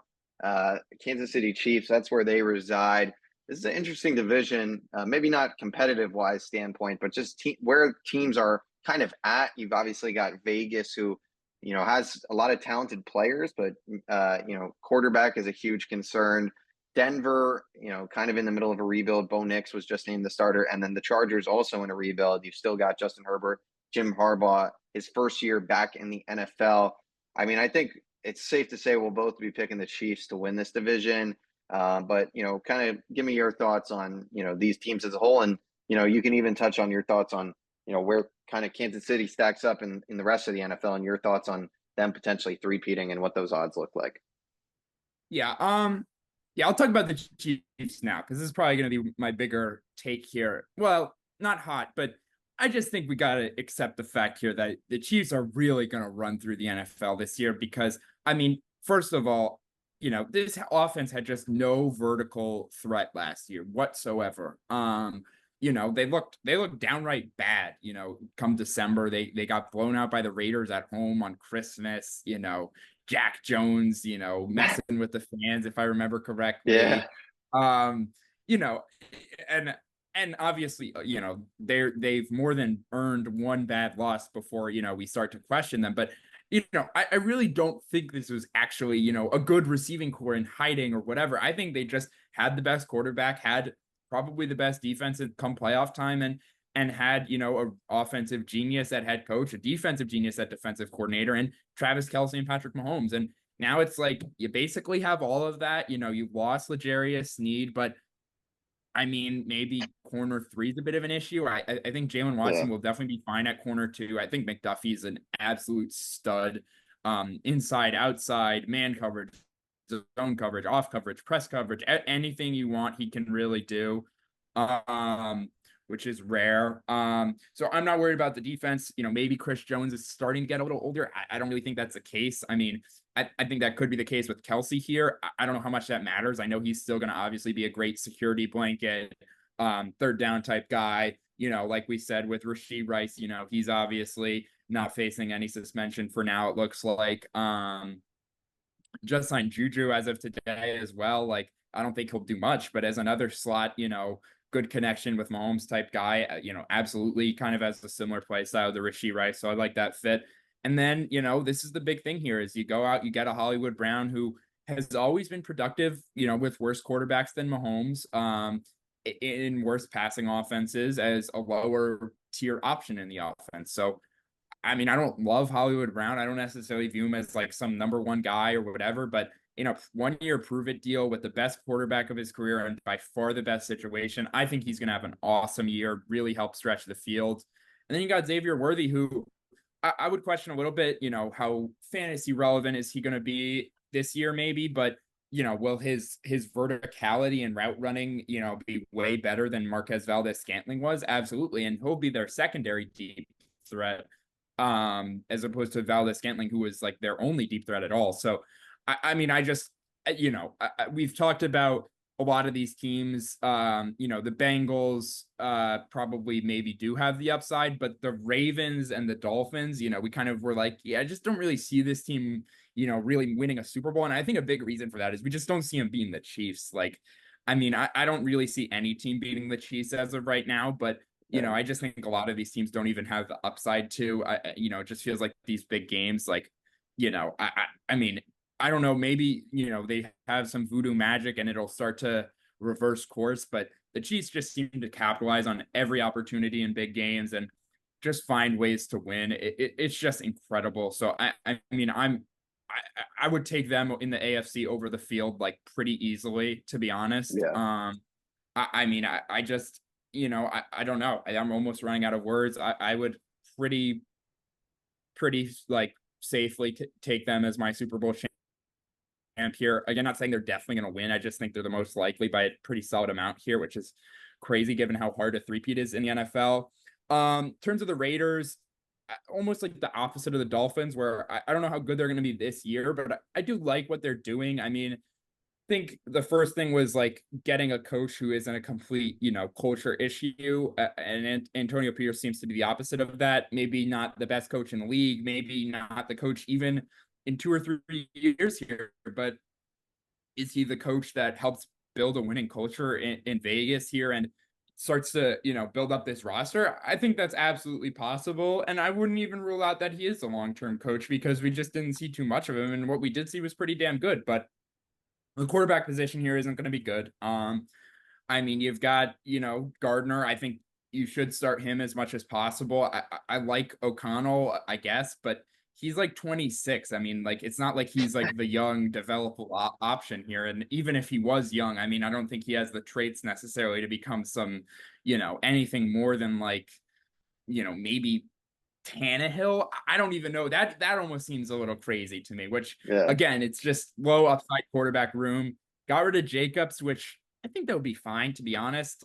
Kansas City Chiefs. That's where they reside. This is an interesting division, maybe not competitive-wise standpoint, but just where teams are kind of at. You've obviously got Vegas, who, has a lot of talented players, but, quarterback is a huge concern. Denver, kind of in the middle of a rebuild. Bo Nix was just named the starter. And then the Chargers also in a rebuild. You've still got Justin Herbert, Jim Harbaugh, his first year back in the NFL. I mean, I think it's safe to say we'll both be picking the Chiefs to win this division. But, kind of give me your thoughts on, these teams as a whole. And, you can even touch on your thoughts on, where kind of Kansas City stacks up in the rest of the NFL, and your thoughts on them potentially three-peating and what those odds look like. Yeah. Yeah, I'll talk about the Chiefs now, because this is probably going to be my bigger take here. Well, not hot, but I just think we got to accept the fact here that the Chiefs are really going to run through the NFL this year, because, I mean, first of all, this offense had just no vertical threat last year whatsoever. They looked downright bad, come December. They got blown out by the Raiders at home on Christmas, Jack Jones, messing with the fans, if I remember correctly. Yeah. And obviously, they've more than earned one bad loss before, we start to question them. But, I really don't think this was actually, a good receiving core in hiding or whatever. I think they just had the best quarterback, had probably the best defense come playoff time, and had, a offensive genius at head coach, a defensive genius at defensive coordinator, and Travis Kelce and Patrick Mahomes. And now it's like you basically have all of that. You lost L'Jarius Sneed, but I mean, maybe corner three is a bit of an issue. I think Jalen Yeah. Watson will definitely be fine at corner two. I think McDuffie's an absolute stud. Inside, outside, man coverage, zone coverage, off coverage, press coverage, anything you want, he can really do. Um, which is rare. So I'm not worried about the defense. Maybe Chris Jones is starting to get a little older. I don't really think that's the case. I mean, I think that could be the case with Kelsey here. I don't know how much that matters. I know he's still going to obviously be a great security blanket, third down type guy. Like we said with Rashee Rice, he's obviously not facing any suspension for now, it looks like. Just signed Juju as of today as well. Like, I don't think he'll do much, but as another slot, good connection with Mahomes type guy, absolutely kind of has a similar play style to Rashee Rice. So I like that fit. And then, this is the big thing here is you go out, you get a Hollywood Brown who has always been productive, with worse quarterbacks than Mahomes, in worse passing offenses as a lower tier option in the offense. So I mean, I don't love Hollywood Brown. I don't necessarily view him as like some number one guy or whatever, but in a 1-year prove it deal with the best quarterback of his career and by far the best situation, I think he's going to have an awesome year, really help stretch the field. And then you got Xavier Worthy, who I would question a little bit, how fantasy relevant is he going to be this year, maybe, but will his verticality and route running, be way better than Marquez Valdez-Scantling was? Absolutely. And he'll be their secondary deep threat, as opposed to Valdez-Scantling, who was like their only deep threat at all. So, I mean, we've talked about a lot of these teams. The Bengals probably maybe do have the upside, but the Ravens and the Dolphins, we kind of were like, yeah, I just don't really see this team, really winning a Super Bowl. And I think a big reason for that is we just don't see them beating the Chiefs. Like, I mean, I don't really see any team beating the Chiefs as of right now, but I just think a lot of these teams don't even have the upside to, it just feels like these big games, like, I mean, I don't know, maybe, they have some voodoo magic and it'll start to reverse course, but the Chiefs just seem to capitalize on every opportunity in big games and just find ways to win. It's just incredible. So, I mean, I would take them in the AFC over the field, like pretty easily, to be honest. Yeah. I mean, I just, I don't know. I'm almost running out of words. I would pretty like safely take them as my Super Bowl champ here. Again, not saying they're definitely going to win. I just think they're the most likely by a pretty solid amount here, which is crazy given how hard a three-peat is in the NFL. In terms of the Raiders, almost like the opposite of the Dolphins, where I don't know how good they're going to be this year, but I do like what they're doing. I mean, think the first thing was like getting a coach who isn't a complete, culture issue. And Antonio Pierce seems to be the opposite of that. Maybe not the best coach in the league, maybe not the coach even in 2 or 3 years here, but is he the coach that helps build a winning culture in Vegas here and starts to, build up this roster? I think that's absolutely possible. And I wouldn't even rule out that he is a long-term coach because we just didn't see too much of him. And what we did see was pretty damn good. But the quarterback position here isn't going to be good. I mean, you've got, Gardner. I think you should start him as much as possible. I like O'Connell, I guess, but he's like 26. I mean, like, it's not like he's like the young, developable option here. And even if he was young, I mean, I don't think he has the traits necessarily to become some, anything more than like, maybe Tannehill. I don't even know. That almost seems a little crazy to me, which Yeah. again, it's just low upside quarterback room. Got rid of Jacobs, which I think that would be fine, to be honest.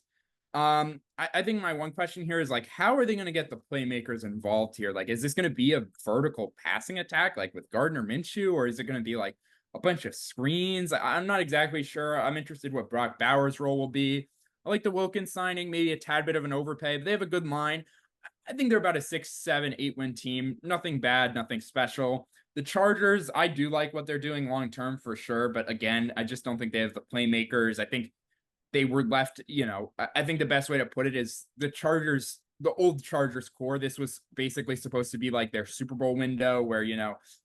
I think my one question here is like, how are they going to get the playmakers involved here? Like, is this going to be a vertical passing attack like with Gardner Minshew, or is it going to be like a bunch of screens? I'm not exactly sure. I'm interested what Brock Bowers' role will be. I like the Wilkins signing, maybe a tad bit of an overpay, but they have a good line. I think they're about a 6, 7, 8 win team. Nothing bad, nothing special. The Chargers, I do like what they're doing long term for sure. But again, I just don't think they have the playmakers. I think they were left, I think the best way to put it is the Chargers, the old Chargers core. This was basically supposed to be like their Super Bowl window where,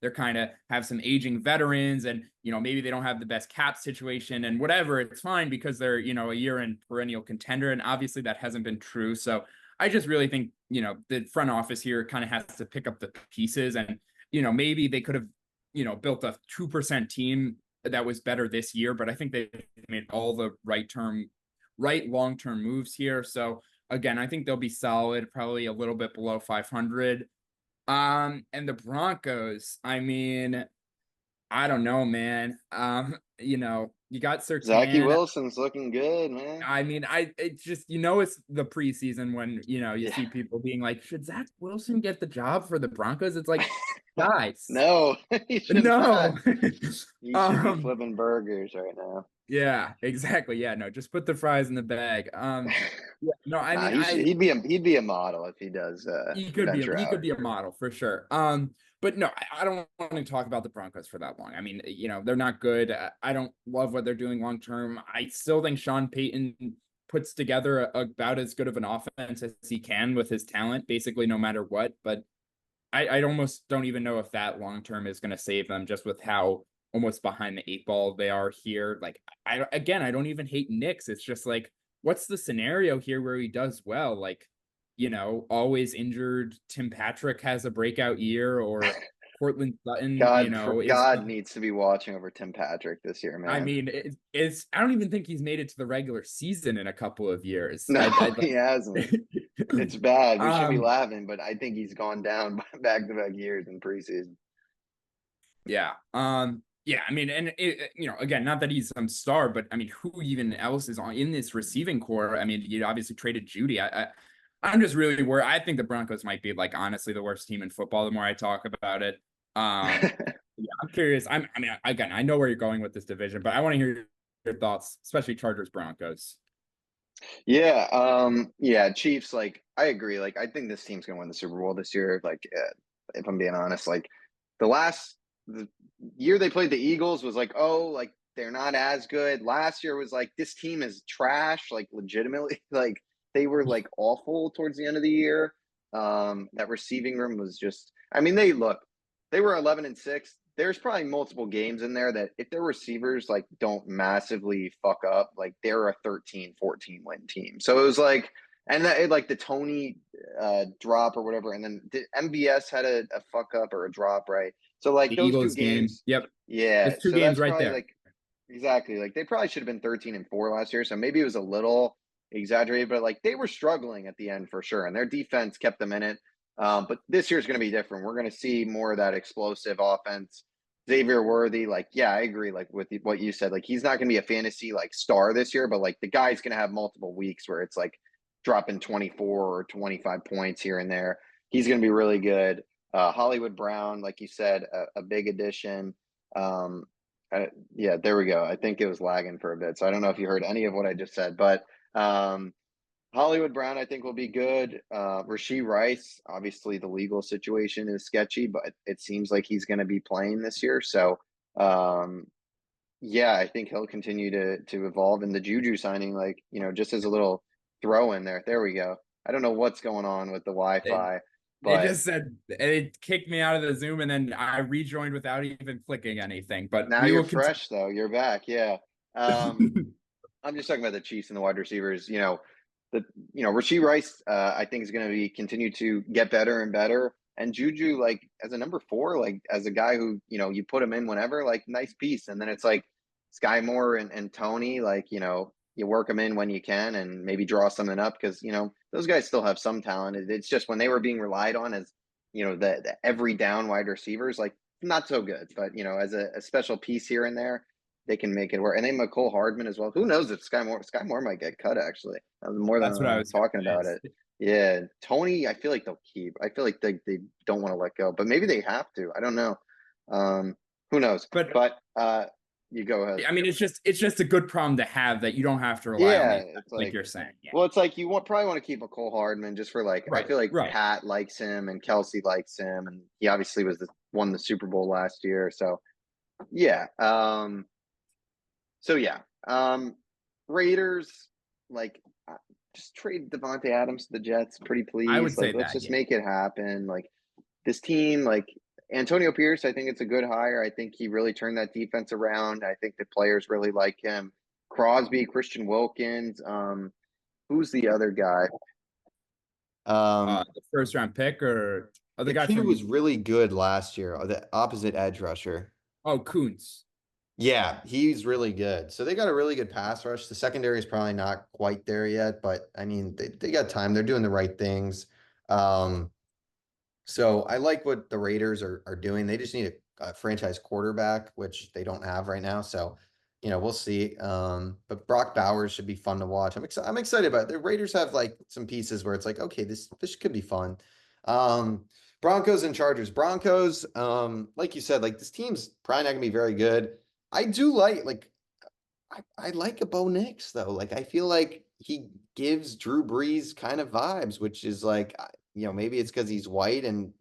they're kind of have some aging veterans and, maybe they don't have the best cap situation and whatever. It's fine because they're, a year in perennial contender. And obviously that hasn't been true. So I just really think, the front office here kind of has to pick up the pieces and, maybe they could have, built a 2% team that was better this year, but I think they made all the right right long-term moves here. So again, I think they'll be solid, probably a little bit below 500. And the Broncos, I mean, I don't know, man. You got Zachy Surtain. Wilson's looking good, man. I mean, it's just, it's the preseason when, you Yeah. see people being like, should Zach Wilson get the job for the Broncos? It's like, guys, No, he should not. no. He should be um, flipping burgers right now. yeah, exactly. Yeah, no, just put the fries in the bag. Yeah, no, I Nah, mean, he'd be a model if he does venture he could out. be a model for sure. But no, I don't want to talk about the Broncos for that long. I mean, they're not good. I don't love what they're doing long term. I still think Sean Payton puts together about as good of an offense as he can with his talent, basically no matter what. But I almost don't even know if that long term is going to save them, just with how almost behind the eight ball they are here. Like, I don't even hate Knicks. It's just like, what's the scenario here where he does well? Like, always injured Tim Patrick has a breakout year, or Cortland Sutton, is, God needs to be watching over Tim Patrick this year, I man. mean, I don't even think he's made it to the regular season in a couple of years. No, I he hasn't. It's bad. We should be um, laughing, but I think he's gone down back-to-back years in preseason. yeah. Yeah, I mean, and again, not that he's some star, but I mean, who even else is in this receiving core? I mean, you obviously traded Judy. I'm just really worried. I think the Broncos might be, like, honestly the worst team in football the more I talk about it. Yeah, I'm curious. I mean, again, I know where you're going with this division, but I want to hear your thoughts, especially Chargers Broncos. Yeah, Chiefs, like, I agree. Like, I think this team's gonna win the Super Bowl this year. Like, if I'm being honest, like, the year they played the Eagles was like, oh, like, they're not as good. Last year was like, this team is trash, like, legitimately. Like, they were like awful towards the end of the year. That receiving room was just, I mean, they were 11-6. There's probably multiple games in there that if their receivers like don't massively fuck up, like they're a 13-14 win team. So it was like, and that like the Tony drop or whatever, and then the MVS had a fuck up or a drop, right? So like The those two Eagles game. games, Yep. yeah. It's two So games that's right probably there. like exactly like they probably should have been 13-4 last year. So maybe it was a little exaggerated, but like they were struggling at the end for sure, and their defense kept them in it. But this year's going to be different. We're going to see more of that explosive offense. Xavier Worthy, like, yeah, I agree. Like with what you said, like he's not going to be a fantasy like star this year, but like the guy's going to have multiple weeks where it's like dropping 24 or 25 points here and there. He's going to be really good. Hollywood Brown, like you said, a big addition. Yeah, there we go. I think it was lagging for a bit, so I don't know if you heard any of what I just said, but Hollywood Brown, I think, will be good. Rashee Rice, obviously, the legal situation is sketchy, but it seems like he's going to be playing this year. So, yeah, I think he'll continue to evolve. And the Juju signing, like, just as a little throw in there. There we go. I don't know what's going on with the Wi-Fi, It but just said it kicked me out of the Zoom, and then I rejoined without even clicking anything. But now we you're will continue. fresh, though. You're back. Yeah. I'm just talking about the Chiefs and the wide receivers. Rashee Rice, I think is going to continue to get better and better. And Juju, like as a number 4, like as a guy who you put him in whenever, like nice piece. And then it's like Sky Moore and Tony, like you work them in when you can and maybe draw something up because those guys still have some talent. It's just when they were being relied on as the every down wide receivers, like not so good. But as a special piece here and there, they can make it work. And then McCole Hardman as well. Who knows if Sky Moore might get cut actually. More than That's what I was talking about gonna it. say. Yeah, Tony, I feel like they'll keep. I feel like they don't want to let go, but maybe they have to. I don't know. Who knows? But But you go ahead. I mean, it's just a good problem to have that you don't have to rely on Yeah, these guys, it's like like you're saying. Yeah. well, it's like you probably want to keep McCole Hardman just for like I Right. feel like Right. Pat likes him and Kelsey likes him, and he obviously won the Super Bowl last year. So yeah. So yeah. Raiders, like just trade Devontae Adams to the Jets, pretty I please. would Like say let's that. just Yeah. make it happen. Like this team, like Antonio Pierce, I think it's a good hire. I think he really turned that defense around. I think the players really like him. Crosby, Christian Wilkins. Who's the other guy? The first round pick or the The guy kid who from was really good last year, the opposite edge rusher. Coons. Yeah, he's really good. So they got a really good pass rush. The secondary is probably not quite there yet, but I mean, they got time. They're doing the right things. Um, so I like what the Raiders are doing. They just need a franchise quarterback, which they don't have right now. So, we'll see. But Brock Bowers should be fun to watch. I'm excited about it. The Raiders have like some pieces where it's like, okay, this could be fun. Um, Broncos and Chargers. Broncos, like you said, like this team's probably not gonna be very good. I do like I like a Bo Nix though. Like I feel like he gives Drew Brees kind of vibes, which is like maybe it's because he's white and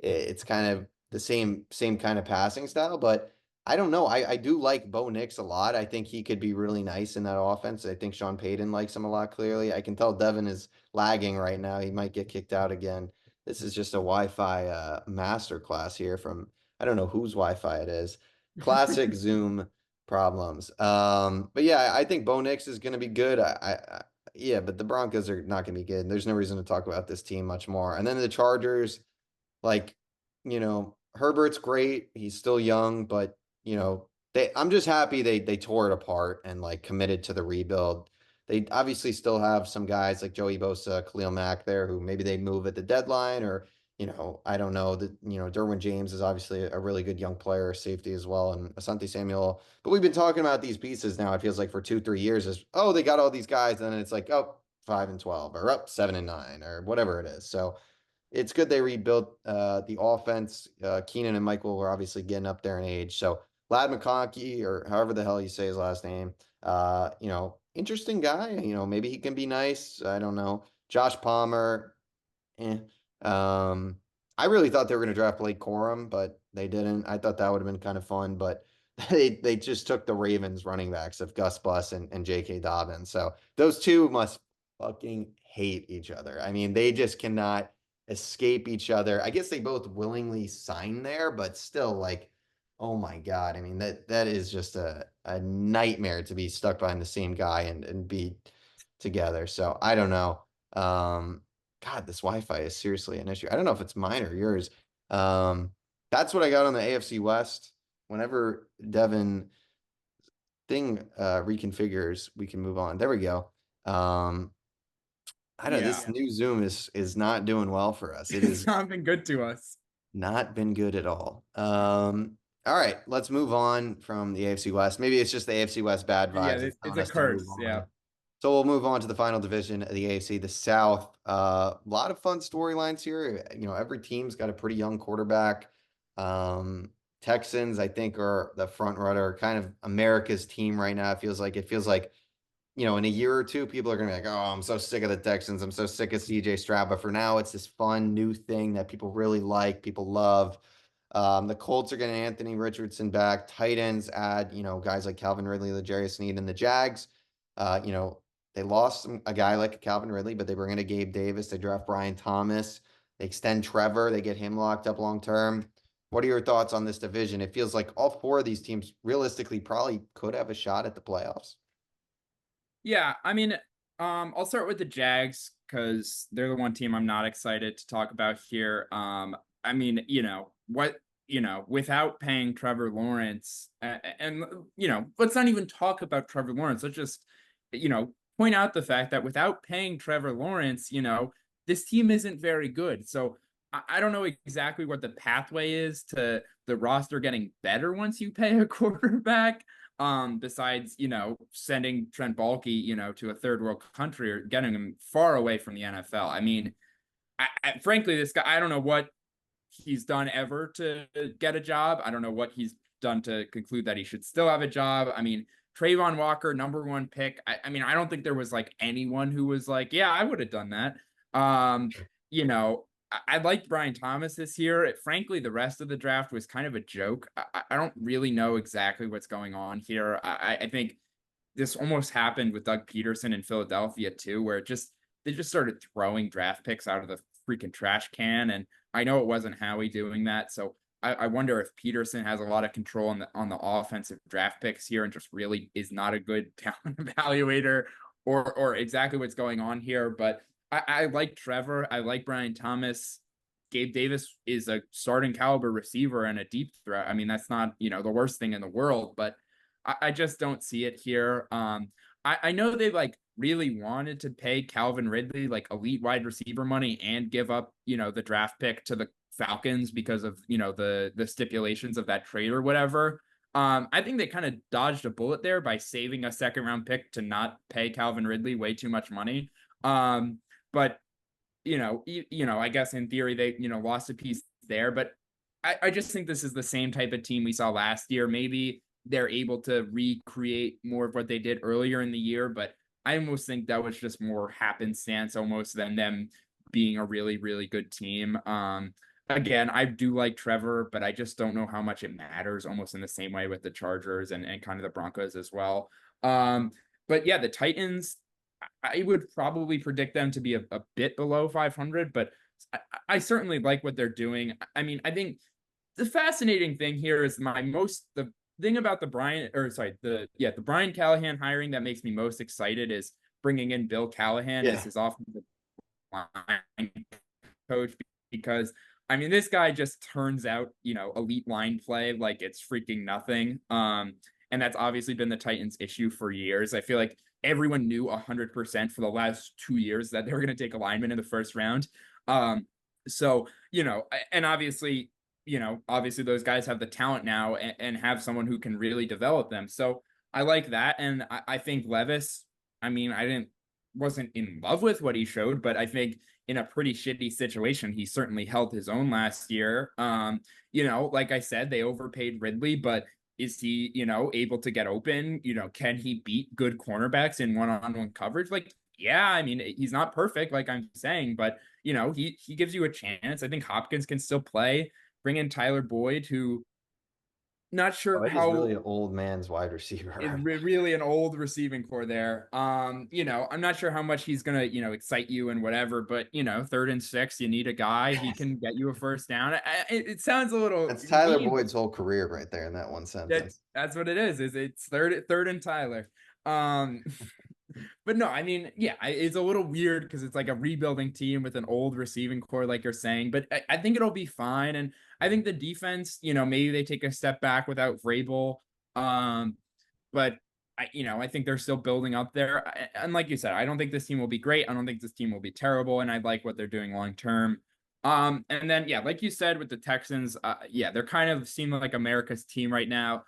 it's kind of the same kind of passing style, but I don't know. I do like Bo Nix a lot. I think he could be really nice in that offense. I think Sean Payton likes him a lot clearly. I can tell Devin is lagging right now. He might get kicked out again. This is just a Wi-Fi master class here from I don't know whose Wi-Fi it is. Classic Zoom problems. But yeah, I think Bo Nix is going to be good. Yeah, but the Broncos are not going to be good. There's no reason to talk about this team much more. And then the Chargers, like, Herbert's great. He's still young, but I'm just happy they tore it apart and like committed to the rebuild. They obviously still have some guys like Joey Bosa, Khalil Mack there who maybe they move at the deadline or I don't know that, Derwin James is obviously a really good young player, safety as well, and Asante Samuel. But we've been talking about these pieces now, it feels like for 2, 3 years is, oh, they got all these guys. And then it's like, oh, 5-12 or up 7-9 or whatever it is. So it's good they rebuilt the offense. Keenan and Michael were obviously getting up there in age. So Lad McConkey, or however the hell you say his last name, interesting guy. Maybe he can be nice. I don't know. Josh Palmer, eh. I really thought they were going to draft Blake Corum, but they didn't. I thought that would have been kind of fun, but they just took the Ravens running backs of Gus Bus and J.K. Dobbins. So those two must fucking hate each other. I mean, they just cannot escape each other. I guess they both willingly signed there, but still, like, oh my God. I mean, that is just a nightmare to be stuck behind the same guy and be together. So I don't know. God, this Wi-Fi is seriously an issue. I don't know if it's mine or yours. That's what I got on the AFC West. Whenever Devin thing reconfigures, we can move on. There we go. I don't know, this new Zoom is not doing well for us. It It's has not been good to us. not been good at all. All right, let's move on from the AFC West. Maybe it's just the AFC West bad Yeah, vibes. It's it's telling a us to move curse. Yeah. on. So we'll move on to the final division of the AFC, the South. A lot of fun storylines here. Every team's got a pretty young quarterback. Texans, I think, are the front runner, kind of America's team right now. It feels like, in a year or two, people are going to be like, oh, I'm so sick of the Texans. I'm so sick of CJ Stroud. But for now, it's this fun new thing that people really like, people love. The Colts are getting Anthony Richardson back. Tight ends add, guys like Calvin Ridley, L'Jarius Sneed, and the Jags. They lost a guy like Calvin Ridley, but they bring in a Gabe Davis. They draft Brian Thomas. They extend Trevor. They get him locked up long term. What are your thoughts on this division? It feels like all four of these teams realistically probably could have a shot at the playoffs. Yeah, I mean, I'll start with the Jags because they're the one team I'm not excited to talk about here. I mean, without paying Trevor Lawrence, and let's not even talk about Trevor Lawrence. Let's just, point out the fact that without paying Trevor Lawrence, this team isn't very good. So I don't know exactly what the pathway is to the roster getting better once you pay a quarterback. Besides, sending Trent Baalke, to a third world country or getting him far away from the NFL. I mean, frankly, this guy, I don't know what he's done ever to get a job. I don't know what he's done to conclude that he should still have a job. I mean, Trayvon Walker, #1 pick. I mean, I don't think there was like anyone who was like, yeah, I would have done that. You know, I liked Brian Thomas this year. Frankly, the rest of the draft was kind of a joke. I don't really know exactly what's going on here. I think this almost happened with Doug Peterson in Philadelphia too, where they just started throwing draft picks out of the freaking trash can. And I know it wasn't Howie doing that. So I wonder if Peterson has a lot of control on the offensive draft picks here and just really is not a good talent evaluator or exactly what's going on here. But I like Trevor. I like Brian Thomas. Gabe Davis is a starting caliber receiver and a deep threat. I mean, that's not, you know, the worst thing in the world, but I just don't see it here. I know they like really wanted to pay Calvin Ridley like elite wide receiver money and give up, you know, the draft pick to the Falcons because of, you know, the stipulations of that trade or whatever. I think they kind of dodged a bullet there by saving a second round pick to not pay Calvin Ridley way too much money. But you know, I guess in theory they, you know, lost a piece there, but I just think this is the same type of team we saw last year. Maybe they're able to recreate more of what they did earlier in the year, but I almost think that was just more happenstance almost than them being a really, really good team. Again, I do like Trevor, but I just don't know how much it matters, almost in the same way with the Chargers and kind of the Broncos as well. But yeah, the Titans, I would probably predict them to be a bit below 500, but I certainly like what they're doing. I mean, I think the fascinating thing here is the thing about the Brian Callahan hiring that makes me most excited is bringing in Bill Callahan as his offensive line coach, because I mean, this guy just turns out, you know, elite line play like it's freaking nothing. And that's obviously been the Titans' issue for years. I feel like everyone knew 100% for the last 2 years that they were going to take a lineman in the first round. So, you know, and obviously those guys have the talent now and have someone who can really develop them. So I like that. And I think Levis, I mean, wasn't in love with what he showed, but I think in a pretty shitty situation, he certainly held his own last year. You know, like I said, they overpaid Ridley, but is he, you know, able to get open? You know, can he beat good cornerbacks in one-on-one coverage? Like, yeah, I mean, he's not perfect, like I'm saying, but you know, he gives you a chance. I think Hopkins can still play. Bring in Tyler Boyd, who not sure He's how really an old man's wide receiver. is really an old receiving core there. You know, I'm not sure how much he's gonna, you know, excite you and whatever, but you know, 3rd and 6, you need a guy. He can get you a first down. It sounds a little. That's Tyler mean. Boyd's whole career right there in that one sentence. That's what it is. It's third and Tyler. But no, I mean, yeah, it's a little weird because it's like a rebuilding team with an old receiving core, like you're saying, but I think it'll be fine. And I think the defense, you know, maybe they take a step back without Vrabel. But I think they're still building up there. And like you said, I don't think this team will be great. I don't think this team will be terrible. And I like what they're doing long term. And then, yeah, like you said, with the Texans, they're kind of seem like America's team right now.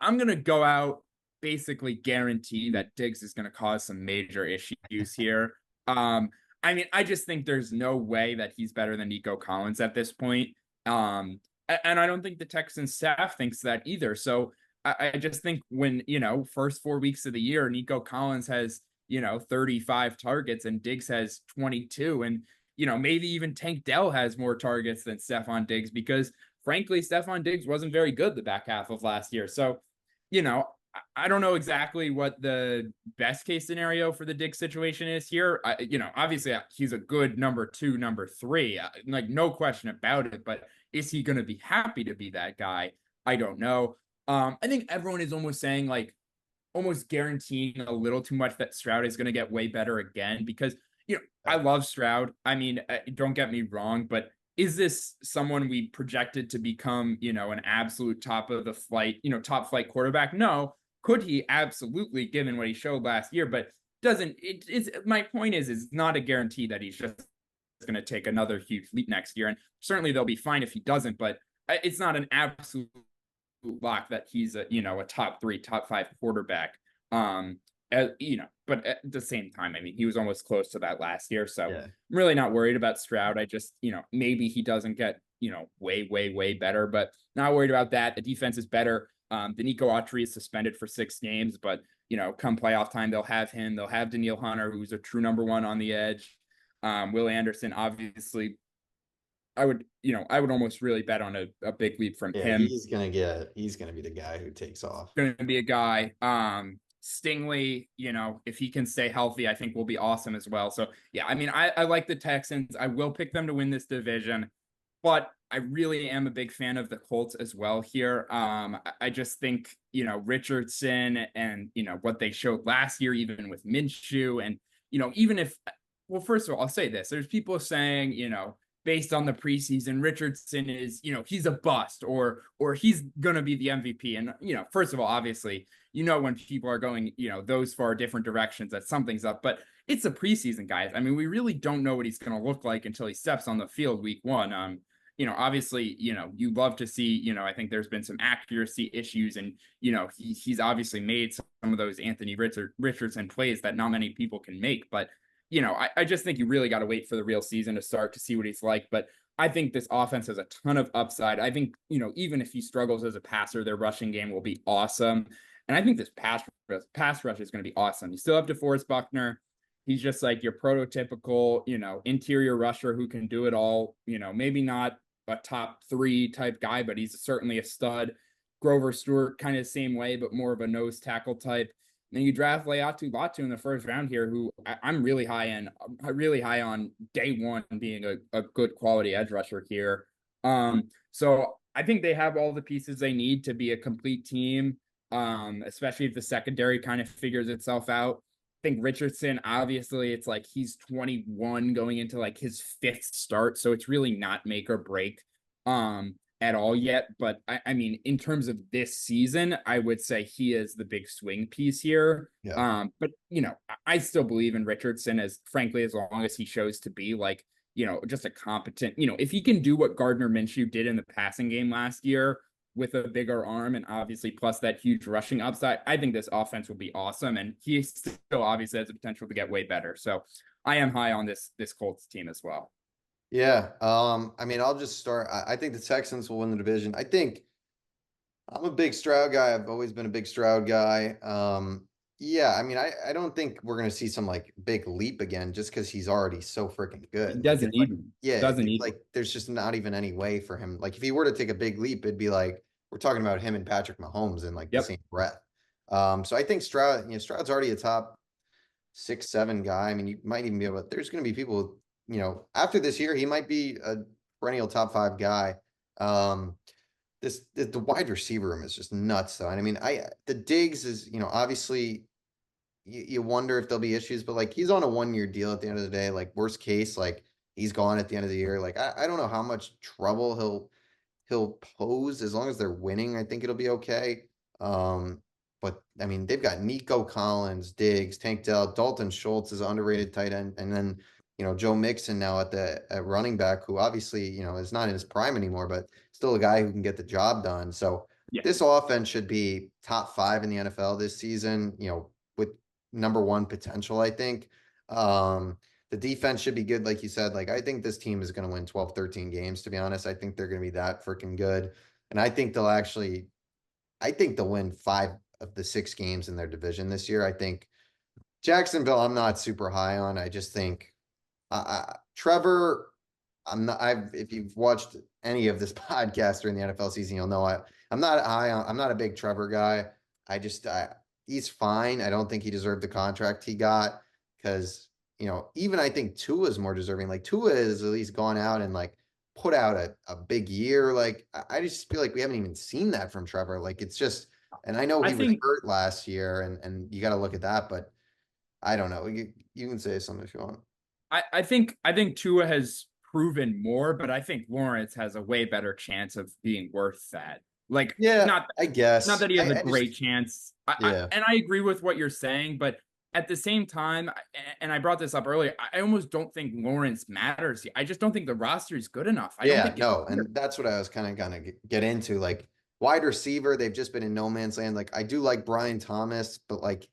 I'm going to go out, basically guarantee that Diggs is going to cause some major issues here. I mean, I just think there's no way that he's better than Nico Collins at this point. And I don't think the Texans staff thinks that either. So I just think when, you know, first 4 weeks of the year, Nico Collins has, you know, 35 targets and Diggs has 22. And, you know, maybe even Tank Dell has more targets than Stephon Diggs because, frankly, Stephon Diggs wasn't very good the back half of last year. So, you know, I don't know exactly what the best case scenario for the Diggs situation is here. You know, obviously he's a good number 2, number 3, like no question about it. But is he going to be happy to be that guy? I don't know. I think everyone is almost saying like almost guaranteeing a little too much that Stroud is going to get way better again because, you know, I love Stroud. I mean, don't get me wrong, but is this someone we projected to become, you know, an absolute top flight quarterback? No. Could he? Absolutely, given what he showed last year, but my point is it's not a guarantee that he's just going to take another huge leap next year. And certainly they'll be fine if he doesn't, but it's not an absolute lock that he's a top 3, top 5 quarterback. You know, but at the same time, I mean, he was almost close to that last year. So I'm really not worried about Stroud. I just, you know, maybe he doesn't get, you know, way better, but not worried about that. The defense is better. Danico Autry is suspended for 6 games, but, you know, come playoff time, they'll have him. They'll have Daniil Hunter, who's a true number 1 on the edge. Will Anderson, obviously, I would almost really bet on a big leap from him. He's gonna be the guy who takes off. Going to be a guy. Stingley, you know, if he can stay healthy, I think will be awesome as well. So yeah, I mean, I like the Texans. I will pick them to win this division, but I really am a big fan of the Colts as well here. I just think, you know, Richardson and, you know, what they showed last year, even with Minshew and, you know, even if, well, first of all, I'll say this, there's people saying, you know, based on the preseason, Richardson is, he's a bust or he's going to be the MVP. And, first of all, obviously, when people are going, those far different directions, that something's up, but it's a preseason, guys. I mean, we really don't know what he's going to look like until he steps on the field week one. Obviously, you love to see, I think there's been some accuracy issues and, he's obviously made some of those Anthony Richardson plays that not many people can make, but I just think you really got to wait for the real season to start to see what he's like. But I think this offense has a ton of upside. I think, even if he struggles as a passer, their rushing game will be awesome. And I think this pass rush is going to be awesome. You still have DeForest Buckner. He's just like your prototypical, interior rusher who can do it all. Maybe not a top 3 type guy, but he's certainly a stud. Grover Stewart, kind of the same way, but more of a nose tackle type. And you draft Laiatu Latu in the first round here, who I'm really high on day one being a good quality edge rusher here. So I think they have all the pieces they need to be a complete team, especially if the secondary kind of figures itself out. I think Richardson, obviously, it's like he's 21 going into like his 5th start, so it's really not make or break at all yet. But I mean, in terms of this season, I would say he is the big swing piece here. Yeah. But I still believe in Richardson as long as he shows to be like, just a competent, if he can do what Gardner Minshew did in the passing game last year with a bigger arm and obviously plus that huge rushing upside, I think this offense will be awesome. And he still obviously has the potential to get way better. So I am high on this Colts team as well. Yeah. I mean, I'll just start. I think the Texans will win the division. I think I'm a big Stroud guy. I've always been a big Stroud guy. Yeah, I mean, I don't think we're going to see some like big leap again just because he's already so freaking good. He doesn't need yeah, doesn't need like there's just not even any way for him. Like if he were to take a big leap, it'd be like we're talking about him and Patrick Mahomes in like the same breath. So I think Stroud's already a top 6, 7 guy. I mean, you might even be able to, there's going to be people, after this year, he might be a perennial top 5 guy. The wide receiver room is just nuts though. And I mean, the Diggs is, obviously you wonder if there'll be issues, but like he's on a 1-year deal at the end of the day. Like worst case, like he's gone at the end of the year. Like I don't know how much trouble he'll pose as long as they're winning. I think it'll be okay. But I mean, they've got Nico Collins, Diggs, Tank Dell, Dalton Schultz is an underrated tight end, and then Joe Mixon now at running back, who obviously is not in his prime anymore, but still a guy who can get the job done. So this offense should be top 5 in the NFL this season. With number 1 potential, I think. The defense should be good, like you said. Like I think this team is going to win 12, 13 games. To be honest, I think they're going to be that freaking good, and I think they'll win 5 of the 6 games in their division this year. I think Jacksonville, I'm not super high on. I just think Trevor, if you've watched any of this podcast during the NFL season, you'll know I'm not high on. I'm not a big Trevor guy. He's fine. I don't think he deserved the contract he got because even I think Tua is more deserving. Like Tua has at least gone out and like put out a big year. Like I just feel like we haven't even seen that from Trevor. Like it's just. And I know he was hurt last year, and you got to look at that, but I don't know. You can say something if you want. I think Tua has proven more, but I think Lawrence has a way better chance of being worth that. Like, I guess not that he has a great chance. And I agree with what you're saying, but at the same time, and I brought this up earlier, I almost don't think Lawrence matters. I just don't think the roster is good enough. And that's what I was kind of gonna get into. Like wide receiver, they've just been in no man's land. Like I do like Brian Thomas, but like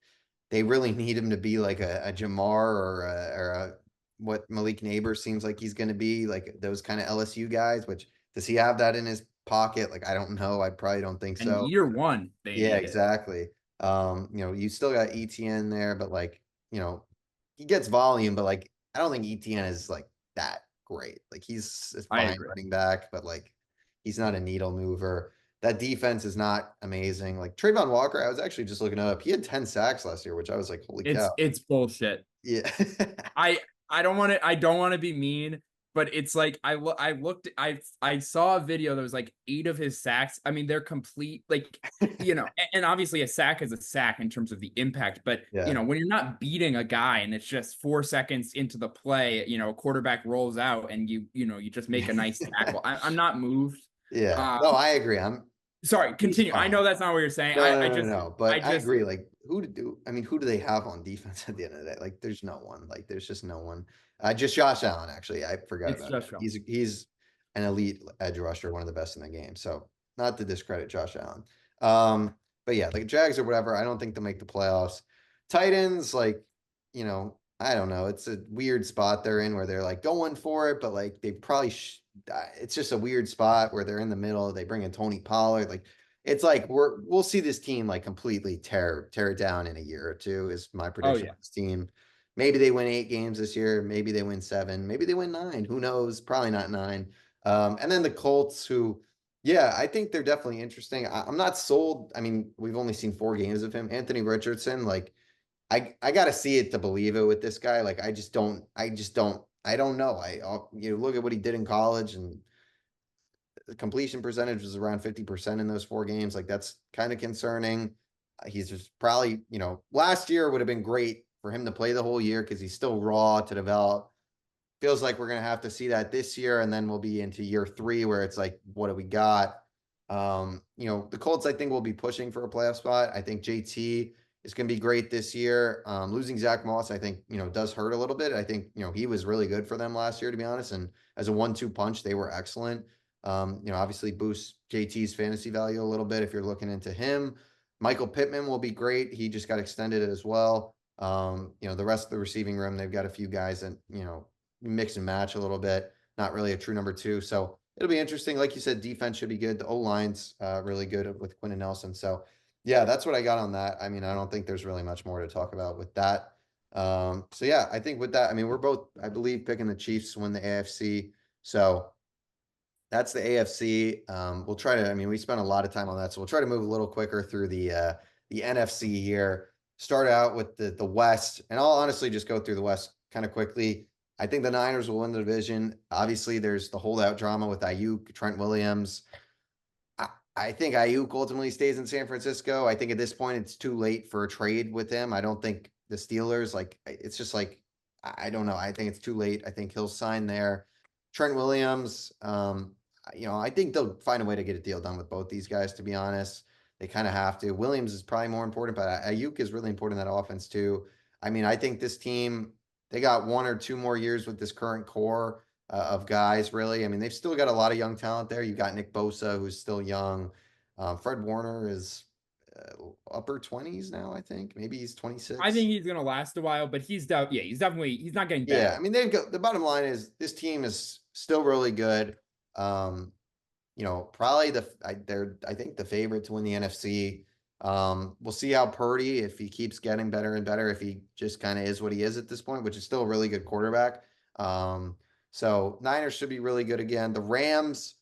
they really need him to be like a Jamar or a what Malik Neighbors seems like he's going to be, like those kind of LSU guys. Which does he have that in his pocket? Like I don't know. I probably don't think so. Year one, exactly. You still got ETN there, but like he gets volume, but like I don't think ETN is like that great. Like he's a fine running back, but like he's not a needle mover. That defense is not amazing. Like Trayvon Walker, I was actually just looking it up. He had 10 sacks last year, which I was like, holy cow. It's bullshit. Yeah. I don't want to be mean, but it's like I saw a video that was like 8 of his sacks. I mean, they're complete, like, and obviously a sack is a sack in terms of the impact, but Yeah. when you're not beating a guy and it's just 4 seconds into the play, a quarterback rolls out and you just make a nice tackle. I'm not moved. Yeah. No, I agree. Sorry, He's continue. I fine. know that's not what you're saying. No. But I agree. Like, who do they have on defense at the end of the day? Like, there's no one. Like, there's just no one. Just Josh Allen, actually. I forgot It's about just him. He's an elite edge rusher, one of the best in the game. So not to discredit Josh Allen. But yeah, like Jags or whatever, I don't think they'll make the playoffs. Titans, like, I don't know. It's a weird spot they're in where they're like going for it, but like they probably it's just a weird spot where they're in the middle. They bring in Tony Pollard. Like, it's like we'll see this team like completely tear it down in a year or two is my prediction of this team. Maybe they win 8 games this year. Maybe they win 7. Maybe they win 9. Who knows? Probably not 9. And then the Colts, who, yeah, I think they're definitely interesting. I'm not sold. I mean, we've only seen 4 games of him. Anthony Richardson, like, I got to see it to believe it with this guy. Like, I don't know. Look at what he did in college, and the completion percentage was around 50% in those 4 games. Like, that's kind of concerning. He's just probably, last year would have been great for him to play the whole year because he's still raw to develop. Feels like we're going to have to see that this year, and then we'll be into year 3 where it's like, what do we got? The Colts, I think, will be pushing for a playoff spot. I think JT is going to be great this year. Losing Zach Moss, I think, does hurt a little bit. I think, he was really good for them last year, to be honest. And as a 1-2 punch, they were excellent. Obviously boosts JT's fantasy value a little bit if you're looking into him. Michael Pittman will be great. He just got extended as well. The rest of the receiving room, they've got a few guys that, mix and match a little bit. Not really a true number 2. So it'll be interesting. Like you said, defense should be good. The O-line's really good with Quinn and Nelson. So yeah, that's what I got on that. I mean, I don't think there's really much more to talk about with that. So yeah, I think with that, I mean, we're both, I believe, picking the Chiefs to win the AFC. So that's the AFC. We'll try to, I mean, we spent a lot of time on that, so we'll try to move a little quicker through the NFC here. Start out with the West, and I'll honestly just go through the West kind of quickly. I think the Niners will win the division. Obviously, there's the holdout drama with Ayuk, Trent Williams. I think Ayuk ultimately stays in San Francisco. I think at this point it's too late for a trade with him. I don't think the Steelers, like, it's just like, I don't know. I think it's too late. I think he'll sign there. Trent Williams, I think they'll find a way to get a deal done with both these guys, to be honest. They kind of have to. Williams is probably more important, but Ayuk is really important in that offense too. I mean, I think this team, they got 1 or 2 more years with this current core of guys, really. I mean, they've still got a lot of young talent there. You got Nick Bosa, who's still young. Fred Warner is upper 20s now, I think. Maybe he's 26. I think he's going to last a while, but he's not getting better. Yeah, I mean, the bottom line is this team is still really good. Probably I think the favorite to win the NFC. We'll see how Purdy, if he keeps getting better and better, if he just kind of is what he is at this point, which is still a really good quarterback. So Niners should be really good again. The Rams,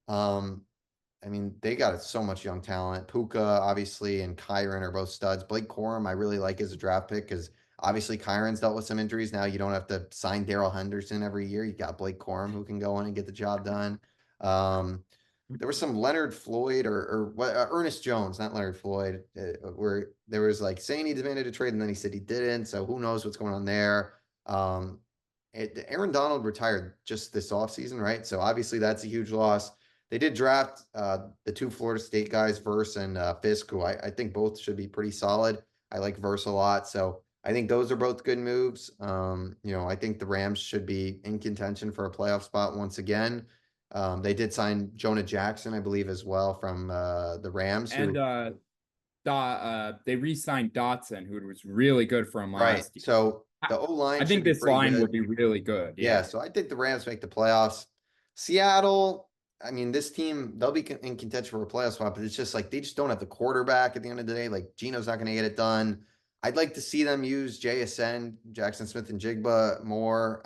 I mean, they got so much young talent. Puka, obviously, and Kyron are both studs. Blake Corum, I really like as a draft pick because obviously Kyron's dealt with some injuries. Now you don't have to sign Darrell Henderson every year. You got Blake Corum who can go in and get the job done. There was some Leonard Floyd or Ernest Jones, not Leonard Floyd, where there was like saying he demanded a trade and then he said he didn't. So who knows what's going on there. Aaron Donald retired just this offseason, right? So obviously that's a huge loss. They did draft the 2 Florida State guys, Verse and Fisk, who I think both should be pretty solid. I like Verse a lot. So I think those are both good moves. I think the Rams should be in contention for a playoff spot once again. They did sign Jonah Jackson, I believe, as well from the Rams. And they re-signed Dotson, who was really good for him last year. So the O-line, I think this line will be really good. Yeah, so I think the Rams make the playoffs. Seattle, I mean, this team, they'll be in contention for a playoff spot, but it's just like they just don't have the quarterback at the end of the day. Like, Geno's not going to get it done. I'd like to see them use JSN, Jackson Smith and Jigba, more.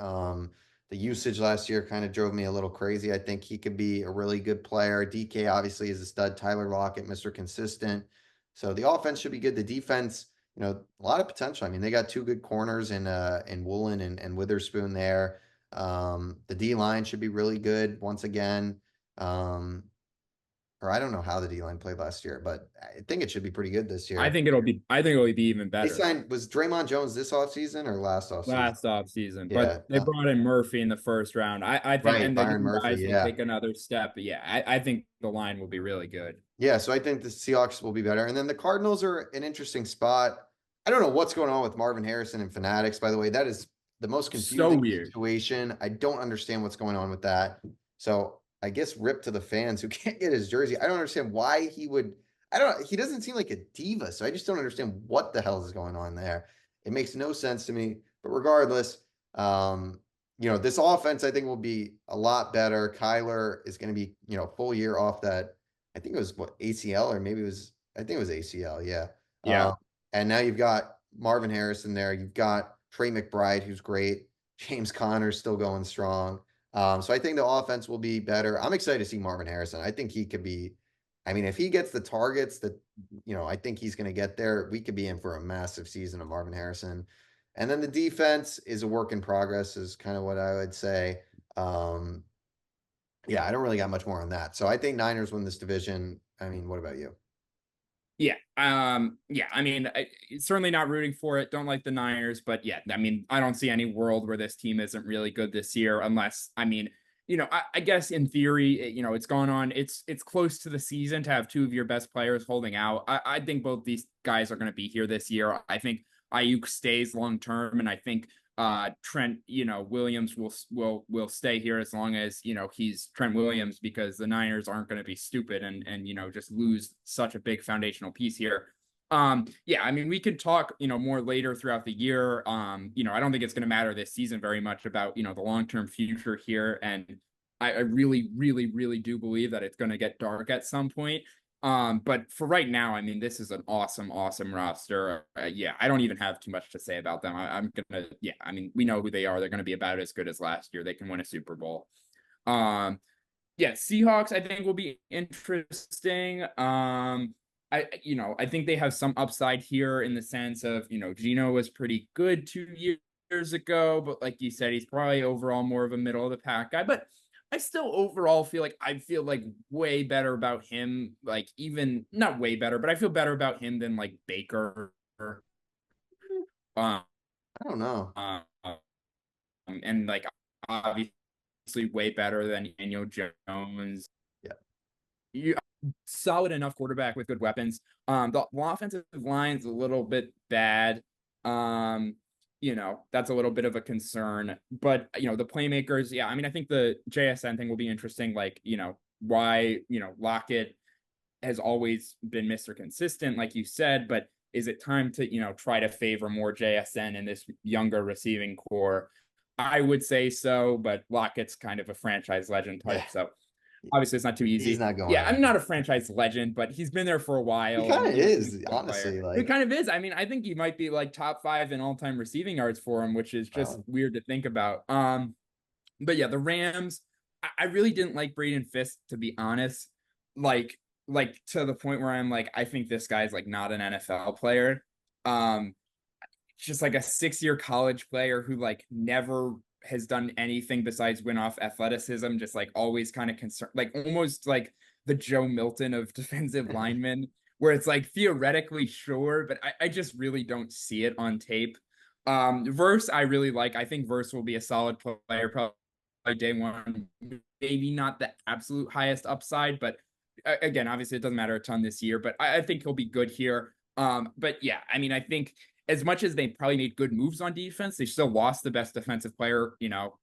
The usage last year kind of drove me a little crazy. I think he could be a really good player. DK obviously is a stud. Tyler Lockett, Mr. Consistent. So the offense should be good. The defense, a lot of potential. I mean, they got 2 good corners in Woolen and Witherspoon there. The D line should be really good once again. Or I don't know how the D line played last year, but I think it should be pretty good this I year. think it'll be even They better. signed, was Draymond Jones this offseason or last offseason? Last off season, but Yeah. they brought in Murphy in the first round. I think, Right. and the Byron young Murphy. guys will Yeah. take another step. But yeah, I think the line will be really good. Yeah. So I think the Seahawks will be better. And then the Cardinals are an interesting spot. I don't know what's going on with Marvin Harrison and Fanatics, by the way. That is the most So confusing weird. situation. I don't understand what's going on with that. So I guess rip to the fans who can't get his jersey. I don't understand why he would. He doesn't seem like a diva. So I just don't understand what the hell is going on there. It makes no sense to me. But regardless, this offense I think will be a lot better. Kyler is going to be, full year off that. I think it was what ACL or maybe I think it was ACL. Yeah. Yeah. And now you've got Marvin Harrison there. You've got Trey McBride, who's great. James Conner's still going strong. So I think the offense will be better. I'm excited to see Marvin Harrison. I think he could be, if he gets the targets that, I think he's going to get there, we could be in for a massive season of Marvin Harrison. And then the defense is a work in progress is kind of what I would say. Yeah, I don't really got much more on that. So I think Niners win this division. What about you? Yeah. Certainly not rooting for it. Don't like the Niners, but yeah, I don't see any world where this team isn't really good this year unless, I guess in theory, it's gone on. It's close to the season to have two of your best players holding out. I think both these guys are going to be here this year. I think Ayuk stays long term, and I think Trent, Williams will stay here as long as, he's Trent Williams, because the Niners aren't going to be stupid and just lose such a big foundational piece here. We could talk, more later throughout the year. I don't think it's going to matter this season very much about, the long-term future here. And I really, really, really do believe that it's going to get dark at some point. But for right now, this is an awesome roster. I don't even have too much to say about them. We know who they are. They're going to be about as good as last year. They can win a Super Bowl. Seahawks, I think will be interesting. I think they have some upside here in the sense of, Geno was pretty good 2 years ago, but like you said, he's probably overall more of a middle of the pack guy, but I still overall feel like way better about him, like even not way better, but I feel better about him than like Baker. I don't know. And like obviously way better than Daniel Jones. Yeah. Solid enough quarterback with good weapons. The offensive line's a little bit bad. That's a little bit of a concern, but the playmakers, I think the JSN thing will be interesting. Like, why, Lockett has always been Mr. Consistent, like you said, but is it time to, try to favor more JSN in this younger receiving core? I would say so, but Lockett's kind of a franchise legend type. Yeah. So obviously it's not too easy. He's not going. Yeah, I'm not a franchise legend, but he's been there for a while. He kind of is, honestly. He kind of is. I think he might be like top 5 in all-time receiving yards for him, which is just weird to think about. But yeah, the Rams, I really didn't like Braden Fisk, to be honest. Like to the point where I'm like, I think this guy's like not an NFL player. Just like a 6-year college player who like never has done anything besides win off athleticism, just like always kind of concerned, like almost like the Joe Milton of defensive linemen, where it's like theoretically sure, but I just really don't see it on tape. Verse, I really like. I think Verse will be a solid player, probably day one, maybe not the absolute highest upside, but again, obviously it doesn't matter a ton this year, but I think he'll be good here. But yeah, I think as much as they probably made good moves on defense, they still lost the best defensive player,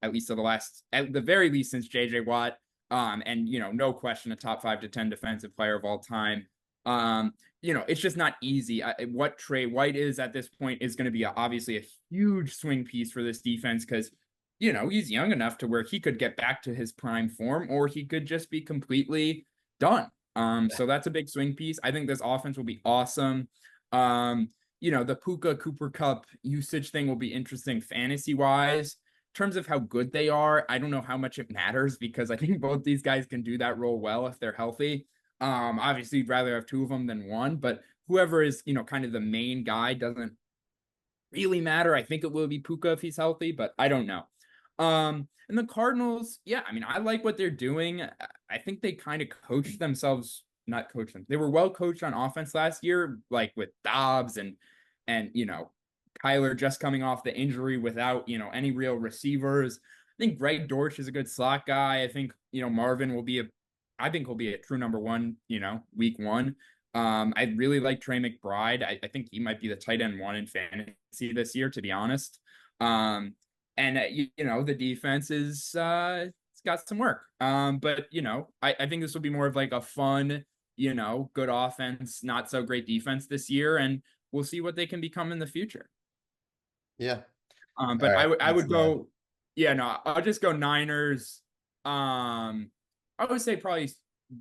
at least at the very least since JJ Watt. And no question a top 5 to 10 defensive player of all time. It's just not easy. What Trey White is at this point is going to be obviously a huge swing piece for this defense, because he's young enough to where he could get back to his prime form, or he could just be completely done. So that's a big swing piece. I think this offense will be awesome. The Puka Cooper Cup usage thing will be interesting fantasy wise. In terms of how good they are, I don't know how much it matters, because I think both these guys can do that role well if they're healthy. Obviously you'd rather have 2 of them than 1, but whoever is, kind of the main guy doesn't really matter. I think it will be Puka if he's healthy, but I don't know. And the Cardinals, yeah, I mean, I like what they're doing. I think they kind of coached themselves, not coached them. They were well coached on offense last year, like with Dobbs and Kyler just coming off the injury without, any real receivers. I think Greg Dortch is a good slot guy. I think, Marvin will be I think he'll be a true number one, week one. I really like Trey McBride. I think he might be the tight end one in fantasy this year, to be honest. And the defense is it's got some work. But I think this will be more of like a fun, good offense, not so great defense this year, and we'll see what they can become in the future. Yeah. But I would go, I'll just go Niners. I would say probably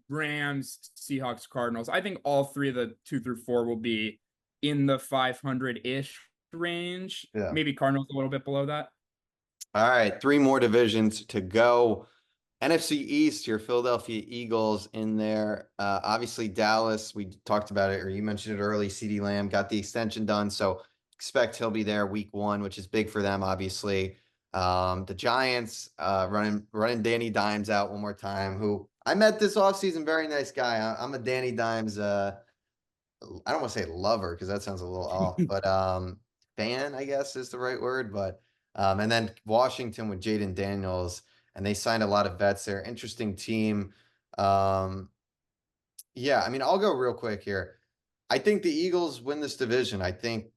Rams, Seahawks, Cardinals. I think all three of the 2 through 4 will be in the 500-ish range. Yeah. Maybe Cardinals a little bit below that. All right, 3 more divisions to go. NFC East, your Philadelphia Eagles in there. Obviously, Dallas, we talked about it, or you mentioned it early. CeeDee Lamb got the extension done, so expect he'll be there week 1, which is big for them, obviously. The Giants running Danny Dimes out one more time, who I met this offseason. Very nice guy. I'm a Danny Dimes, I don't want to say lover because that sounds a little off, but fan, I guess is the right word. But and then Washington with Jaden Daniels, and they signed a lot of vets there. Interesting team. Yeah, I mean, I'll go real quick here. I think the Eagles win this division. I think,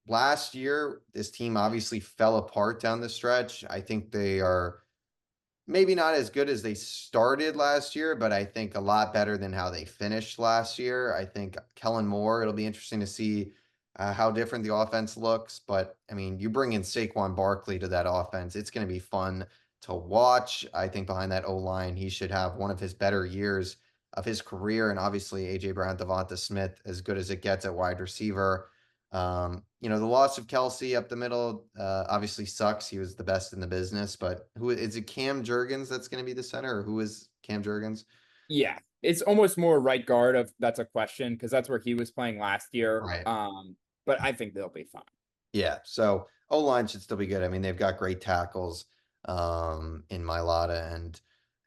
last year, this team obviously fell apart down the stretch. I think they are maybe not as good as they started last year, but I think a lot better than how they finished last year. I think Kellen Moore, it'll be interesting to see how different the offense looks. But, I mean, you bring in Saquon Barkley to that offense, it's going to be fun to watch. I think behind that O-line, he should have one of his better years of his career. And obviously, A.J. Brown, Devonta Smith, as good as it gets at wide receiver. The loss of Kelsey up the middle obviously sucks. He was the best in the business, but who is it? Cam Jurgens that's going to be the center, or who is Cam Jurgens? Yeah, it's almost more right guard that's a question because that's where he was playing last year. Right. But I think they'll be fine. Yeah. So O-line should still be good. I mean, they've got great tackles in Mailata and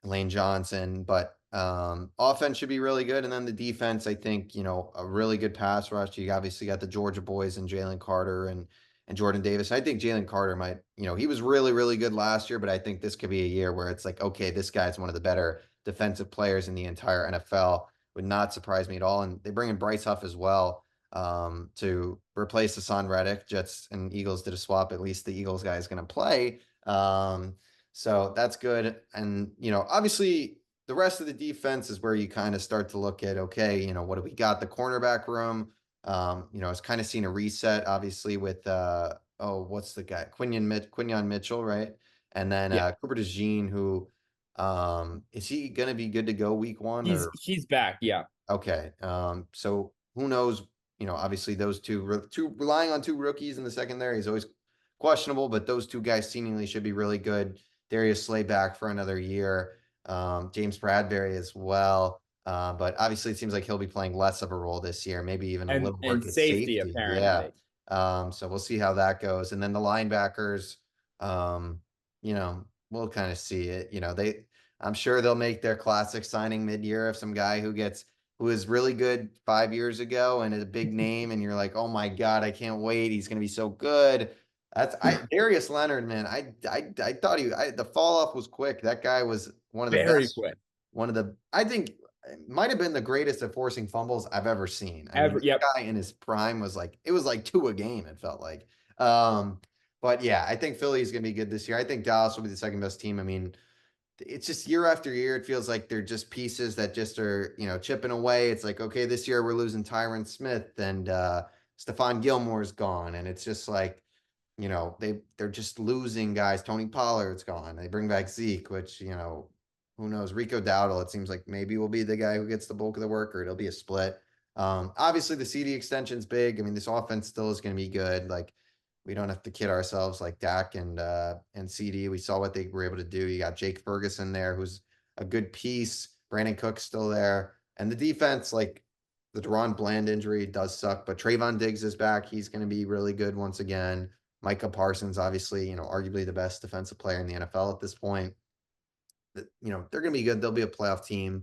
Lane Johnson, but offense should be really good. And then the defense, I think, a really good pass rush. You obviously got the Georgia boys and Jalen Carter and Jordan Davis. I think Jalen Carter might, he was really, really good last year, but I think this could be a year where it's like, okay, this guy's one of the better defensive players in the entire NFL. Would not surprise me at all. And they bring in Bryce Huff as well to replace Hassan Reddick. Jets and Eagles did a swap. At least the Eagles guy is going to play. So that's good. And, obviously the rest of the defense is where you kind of start to look at, okay, what do we got? The cornerback room, it's kind of seen a reset, obviously, with, what's the guy? Quinyon Mitchell, right? And then Cooper DeJean, who is he going to be good to go week 1? He's back, yeah. Okay. So who knows? Obviously those two relying on 2 rookies in the secondary is always questionable, but those 2 guys seemingly should be really good. Darius Slay back for another year. James Bradbury as well. But obviously it seems like he'll be playing less of a role this year, maybe even a little more safety apparently. Yeah. So we'll see how that goes. And then the linebackers, we'll kind of see it. I'm sure they'll make their classic signing mid-year of some guy who was really good 5 years ago and is a big name, and you're like, oh my God, I can't wait. He's going to be so good. Darius Leonard, man. I thought the fall off was quick. That guy was one of the very best. Quick. I think it might have been the greatest at forcing fumbles I've ever seen. Yep. Guy in his prime it was like 2 a game. It felt like, but yeah, I think Philly is going to be good this year. I think Dallas will be the second best team. I mean, it's just year after year, it feels like they're just pieces that just are, chipping away. It's like, okay, this year we're losing Tyron Smith and Stephon Gilmore's gone. And it's just like, they're just losing guys. Tony Pollard's gone. They bring back Zeke, which, who knows? Rico Dowdle, it seems like maybe will be the guy who gets the bulk of the work, or it'll be a split. Obviously the CD extension's big. I mean, this offense still is going to be good. Like, we don't have to kid ourselves, like Dak and CD. We saw what they were able to do. You got Jake Ferguson there, who's a good piece. Brandon Cook's still there. And the defense, like the Deron Bland injury does suck, but Trayvon Diggs is back. He's going to be really good once again. Micah Parsons, obviously, arguably the best defensive player in the NFL at this point. They're going to be good. They'll be a playoff team.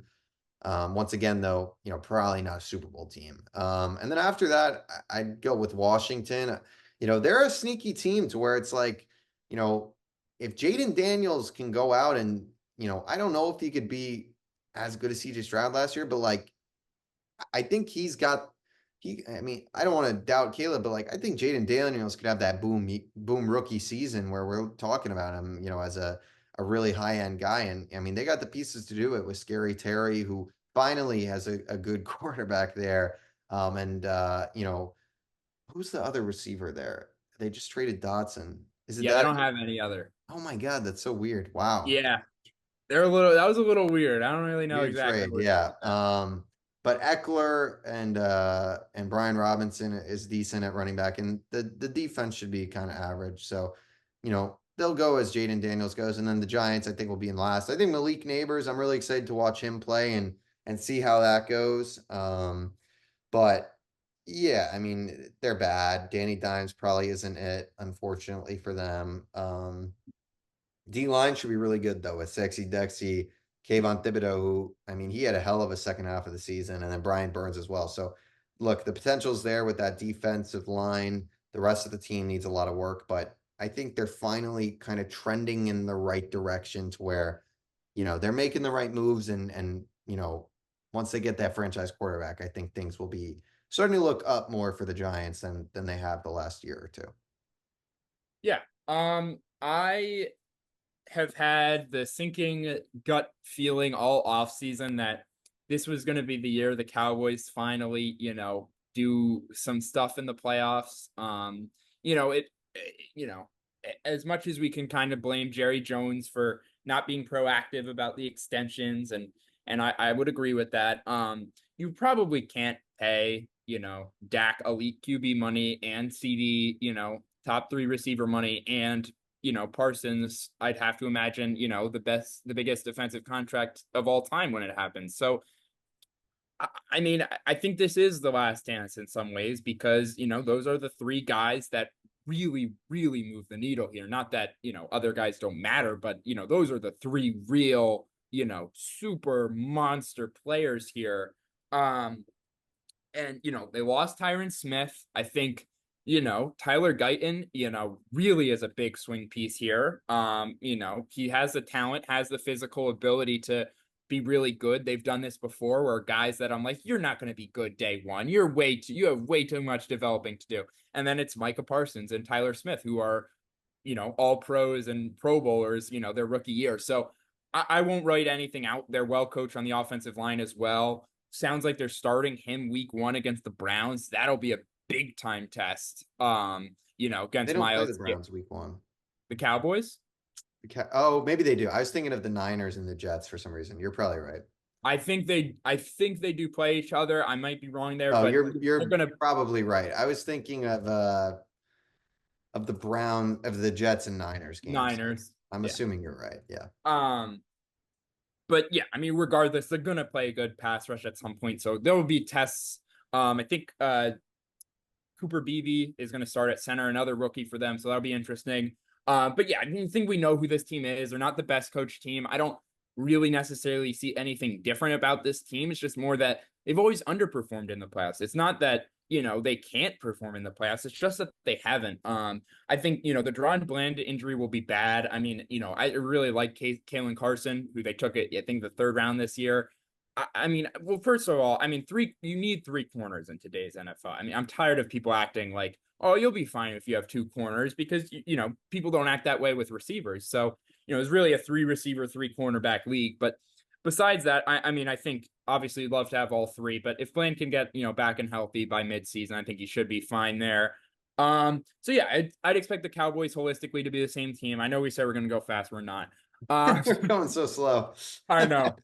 Once again, though, probably not a Super Bowl team. And then after that, I'd go with Washington. They're a sneaky team to where it's like, if Jaden Daniels can go out and, I don't know if he could be as good as CJ Stroud last year, but like, I think I don't want to doubt Caleb, but like, I think Jaden Daniels could have that boom rookie season where we're talking about him, as a really high end guy. And I mean, they got the pieces to do it with Scary Terry, who finally has a good quarterback there. Who's the other receiver there? They just traded Dotson. Is it Yeah, they don't have any other. Oh my God, that's so weird. Wow. Yeah, that was a little weird. I don't really know Weird exactly. trade, yeah. But Eckler and Brian Robinson is decent at running back, and the defense should be kind of average. So, they'll go as Jaden Daniels goes, and then the Giants I think will be in last. I think Malik Neighbors, I'm really excited to watch him play and see how that goes. But yeah, I mean, they're bad. Danny Dimes probably isn't it, unfortunately for them. D-line should be really good, though, with Sexy Dexy, Kayvon Thibodeau, who, I mean, he had a hell of a second half of the season, and then Brian Burns as well. So, look, the potential's there with that defensive line. The rest of the team needs a lot of work, but I think they're finally kind of trending in the right direction to where, they're making the right moves and once they get that franchise quarterback, I think things will be starting to look up more for the Giants than they have the last year or two. Yeah. I have had the sinking gut feeling all off season that this was going to be the year the Cowboys finally, do some stuff in the playoffs. As much as we can kind of blame Jerry Jones for not being proactive about the extensions, and I would agree with that. You probably can't pay, Dak elite QB money and CD, top 3 receiver money and Parsons, I'd have to imagine, the biggest defensive contract of all time when it happens. So, I mean, I think this is the last dance in some ways because, those are the 3 guys that really, really move the needle here. Not that, other guys don't matter, but, those are the 3 real, super monster players here. And, they lost Tyron Smith. I think, Tyler Guyton, really is a big swing piece here. He has the talent, has the physical ability to be really good. They've done this before where guys that I'm like, you're not going to be good day one. You have way too much developing to do. And then it's Micah Parsons and Tyler Smith, who are, all pros and Pro Bowlers, their rookie year. So I won't write anything out. They're well coached on the offensive line as well. Sounds like they're starting him week 1 against the Browns. That'll be a big time test. Against they don't Miles. play the Browns week 1. The Cowboys? Oh, maybe they do. I was thinking of the Niners and the Jets for some reason. You're probably right. I think they do play each other. I might be wrong there. Oh, but you're probably right. I was thinking of the Jets and Niners games. Niners. I'm assuming you're right. Yeah. But yeah, I mean, regardless, they're gonna play a good pass rush at some point. So there will be tests. I think Cooper Beebe is gonna start at center, another rookie for them. So that'll be interesting. But yeah, I think we know who this team is. They're not the best coached team. I don't really necessarily see anything different about this team. It's just more that they've always underperformed in the playoffs. It's not that, they can't perform in the playoffs. It's just that they haven't. I think, the Deron Bland injury will be bad. I mean, I really like Kalen Carson, who they took it, I think, the 3rd round this year. I mean, well, first of all, I mean, you need 3 corners in today's NFL. I mean, I'm tired of people acting like, oh, you'll be fine if you have 2 corners because, people don't act that way with receivers. So, it's really a 3 receiver, 3 cornerback league. But besides that, I mean, I think obviously you'd love to have all 3, but if Bland can get, back and healthy by midseason, I think he should be fine there. So yeah, I'd expect the Cowboys holistically to be the same team. I know we said we're going to go fast. We're not. We're going so slow. I know.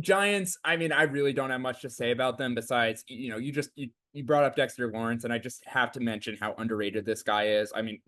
Giants, I mean, I really don't have much to say about them besides, you brought up Dexter Lawrence, and I just have to mention how underrated this guy is. I mean,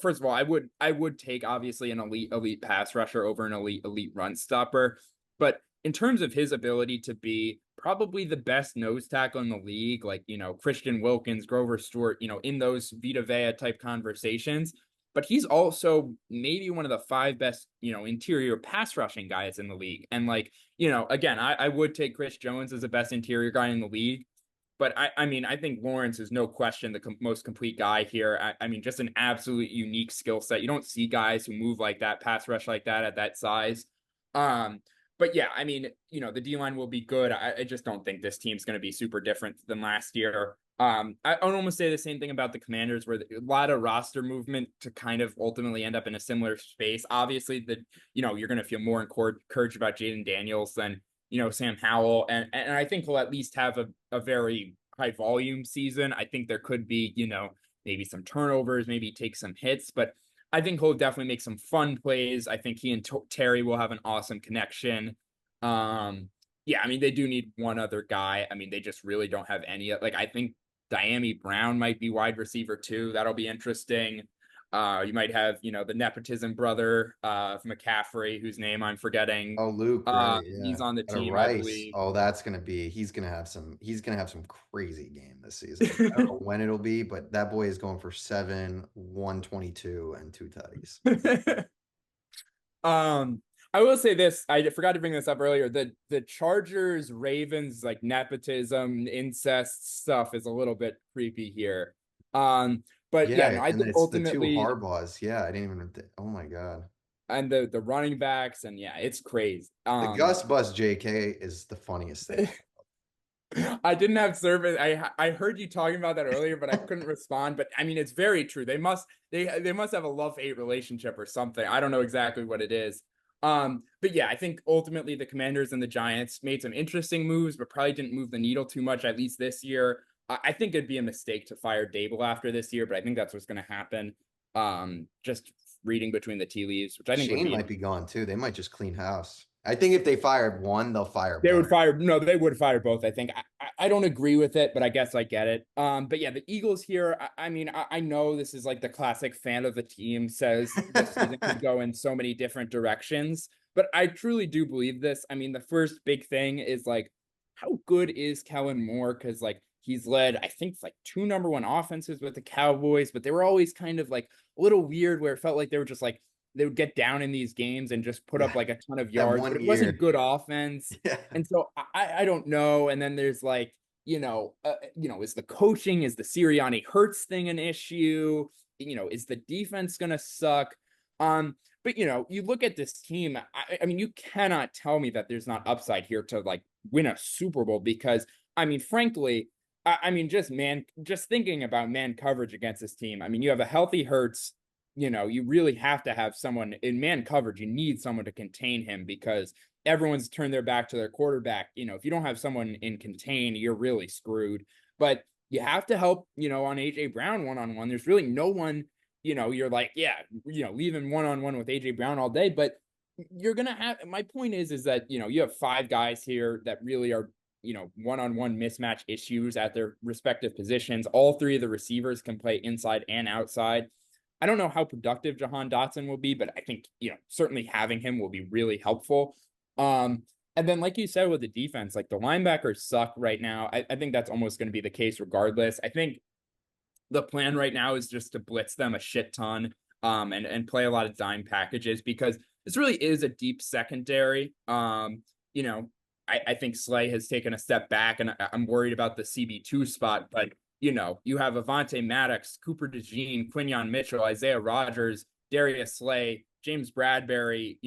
first of all, I would take obviously an elite pass rusher over an elite run stopper, but in terms of his ability to be probably the best nose tackle in the league, like, Christian Wilkins, Grover Stewart, in those Vita Vea type conversations. But he's also maybe one of the 5 best, interior pass rushing guys in the league. And like, again, I would take Chris Jones as the best interior guy in the league. But I mean, I think Lawrence is no question the most complete guy here. I mean, just an absolute unique skill set. You don't see guys who move like that, pass rush like that at that size. But yeah, I mean, the D-line will be good. I just don't think this team's going to be super different than last year. I would almost say the same thing about the Commanders, where a lot of roster movement to kind of ultimately end up in a similar space. Obviously, you're going to feel more encouraged about Jaden Daniels than Sam Howell, and I think he'll at least have a very high volume season. I think there could be maybe some turnovers, maybe take some hits, but I think he'll definitely make some fun plays. I think he and Terry will have an awesome connection. Yeah, I mean, they do need one other guy. I mean, they just really don't have any. Like, I think Diami Brown might be wide receiver too. That'll be interesting. You might have, the nepotism brother of McCaffrey, whose name I'm forgetting. Oh, Luke, right? Yeah. He's on the Out of team, I Rice. believe. Oh, he's gonna have some crazy game this season. I don't know when it'll be, but that boy is going for 122, and 2 tutties. I will say this, I forgot to bring this up earlier. The Chargers, Ravens, like nepotism, incest stuff is a little bit creepy here. But yeah, no, I and think it's ultimately the 2 Harbaughs. Yeah, I didn't even. Oh my God. and the running backs, and yeah, it's crazy. The Gus Bus JK is the funniest thing. I didn't have service. I heard you talking about that earlier, but I couldn't respond. But I mean, it's very true. They must have a love-hate relationship or something. I don't know exactly what it is. But yeah, I think ultimately the Commanders and the Giants made some interesting moves, but probably didn't move the needle too much, at least this year. I think it'd be a mistake to fire Dable after this year, but I think that's what's going to happen. Just reading between the tea leaves, which I think Shane might be gone too. They might just clean house. I think if they fired one, they'll fire They both. would fire. No, they would fire both. I think. I don't agree with it, but I guess I get it. But yeah, the Eagles here. I mean, I know this is like the classic fan of the team says this season could go in so many different directions, but I truly do believe this. I mean, the first big thing is like, how good is Kellen Moore? Because like he's led, I think, like 2 number 1 offenses with the Cowboys, but they were always kind of like a little weird, where it felt like they were just like, they would get down in these games and just put up like a ton of yards, but it wasn't good offense. Yeah. And so I don't know. And then there's like, is the coaching, is the Sirianni Hurts thing an issue? Is the defense going to suck? But you look at this team, I mean, you cannot tell me that there's not upside here to like win a Super Bowl, because I mean, frankly, I mean, just thinking about man coverage against this team. I mean, you have a healthy Hurts. You really have to have someone in man coverage. You need someone to contain him, because everyone's turned their back to their quarterback. If you don't have someone in contain, you're really screwed. But you have to help, on AJ Brown one-on-one. There's really no one, you're like, yeah, leaving one-on-one with AJ Brown all day. But you're going to have, my point is that, you have 5 guys here that really are, one-on-one mismatch issues at their respective positions. All 3 of the receivers can play inside and outside. I don't know how productive Jahan Dotson will be, but I think, certainly having him will be really helpful. And then, like you said, with the defense, like the linebackers suck right now. I think that's almost going to be the case regardless. I think the plan right now is just to blitz them a shit ton, and play a lot of dime packages, because this really is a deep secondary. I think Slay has taken a step back, and I'm worried about the CB2 spot, but you have Avonte Maddox, Cooper DeJean, Quinyon Mitchell, Isaiah Rodgers, Darius Slay, James Bradbury,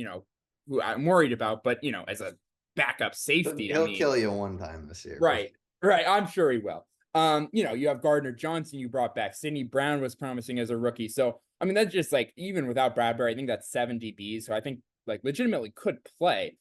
who I'm worried about, but, as a backup safety. He'll kill you one time this year. Right. I'm sure he will. You have Gardner Johnson you brought back. Sidney Brown was promising as a rookie. So, I mean, that's just like, even without Bradbury, I think that's 7 DBs. So I think like legitimately could play.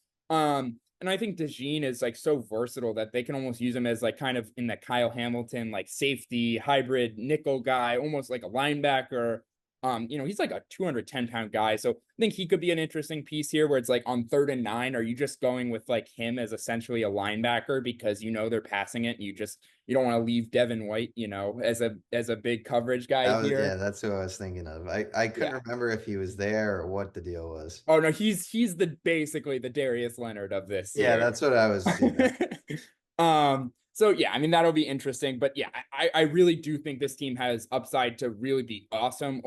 And I think DeJean is like so versatile that they can almost use him as like kind of in the Kyle Hamilton, like safety hybrid nickel guy, almost like a linebacker. He's like a 210-pound guy. So I think he could be an interesting piece here where it's like on 3rd and 9, are you just going with like him as essentially a linebacker because they're passing it and you don't want to leave Devin White, as a big coverage guy here. Yeah, that's what I was thinking of. I couldn't Yeah. remember if he was there or what the deal was. Oh no, he's basically the Darius Leonard of this Yeah, year. that's what I was. So yeah, I mean, that'll be interesting, but yeah, I really do think this team has upside to really be awesome.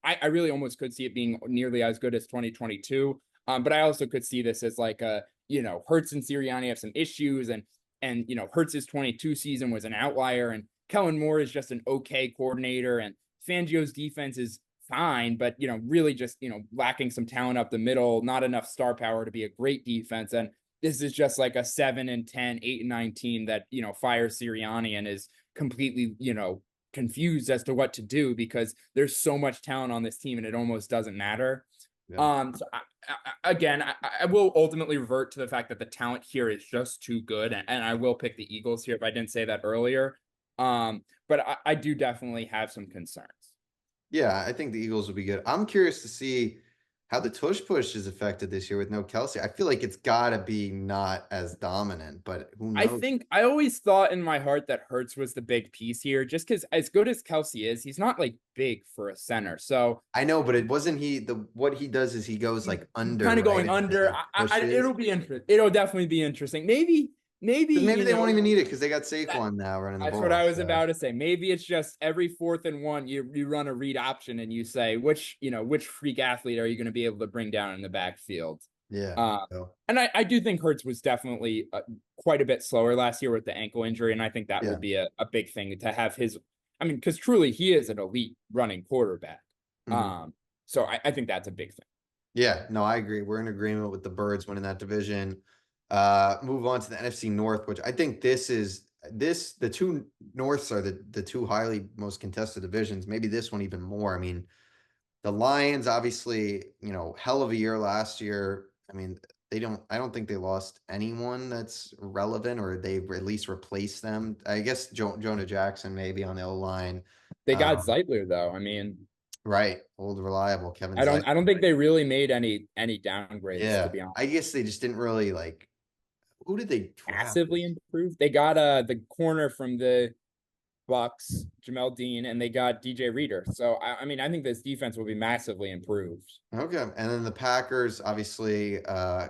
I really almost could see it being nearly as good as 2022. But I also could see this as like Hurts and Sirianni have some issues and Hurts's 22 season was an outlier and Kellen Moore is just an okay coordinator and Fangio's defense is fine, but really just lacking some talent up the middle, not enough star power to be a great defense. And this is just like a 7-10, 8-9 team that fires Sirianni and is completely confused as to what to do because there's so much talent on this team and it almost doesn't matter. Yeah. So I will ultimately revert to the fact that the talent here is just too good, and I will pick the Eagles here if I didn't say that earlier. But I do definitely have some concerns. Yeah, I think the Eagles will be good. I'm curious to see how the tush push is affected this year with no Kelsey. I feel like it's got to be not as dominant, but who knows? I always thought in my heart that Hurts was the big piece here, just because as good as Kelsey is, he's not like big for a center. So I know, but it wasn't what he does is he goes like under, kind of going right? under. It'll be interesting. It'll definitely be interesting. Maybe they won't even need it because they got Saquon now running the ball. That's what I was about to say. Maybe it's just every 4th and 1, you run a read option and you say which freak athlete are you going to be able to bring down in the backfield. Yeah. And I do think Hurts was definitely quite a bit slower last year with the ankle injury, and I think that will be a big thing to have his. I mean, because truly he is an elite running quarterback. Mm-hmm. So I think that's a big thing. Yeah, no, I agree. We're in agreement with the Birds winning that division. Move on to the NFC North, which I think the two Norths are the two highly most contested divisions. Maybe this one even more. I mean, the Lions, obviously, hell of a year last year. I mean, I don't think they lost anyone that's relevant or they've at least replaced them. I guess Jonah Jackson maybe on the O-line. They got Zeitler though. I mean, right. Old reliable Kevin. I don't think they really made any downgrades, to be honest. I guess they just didn't really who did they massively improve? They got the corner from the Bucks, Jamel Dean, and they got DJ Reader. So I mean, I think this defense will be massively improved. Okay. And then the Packers obviously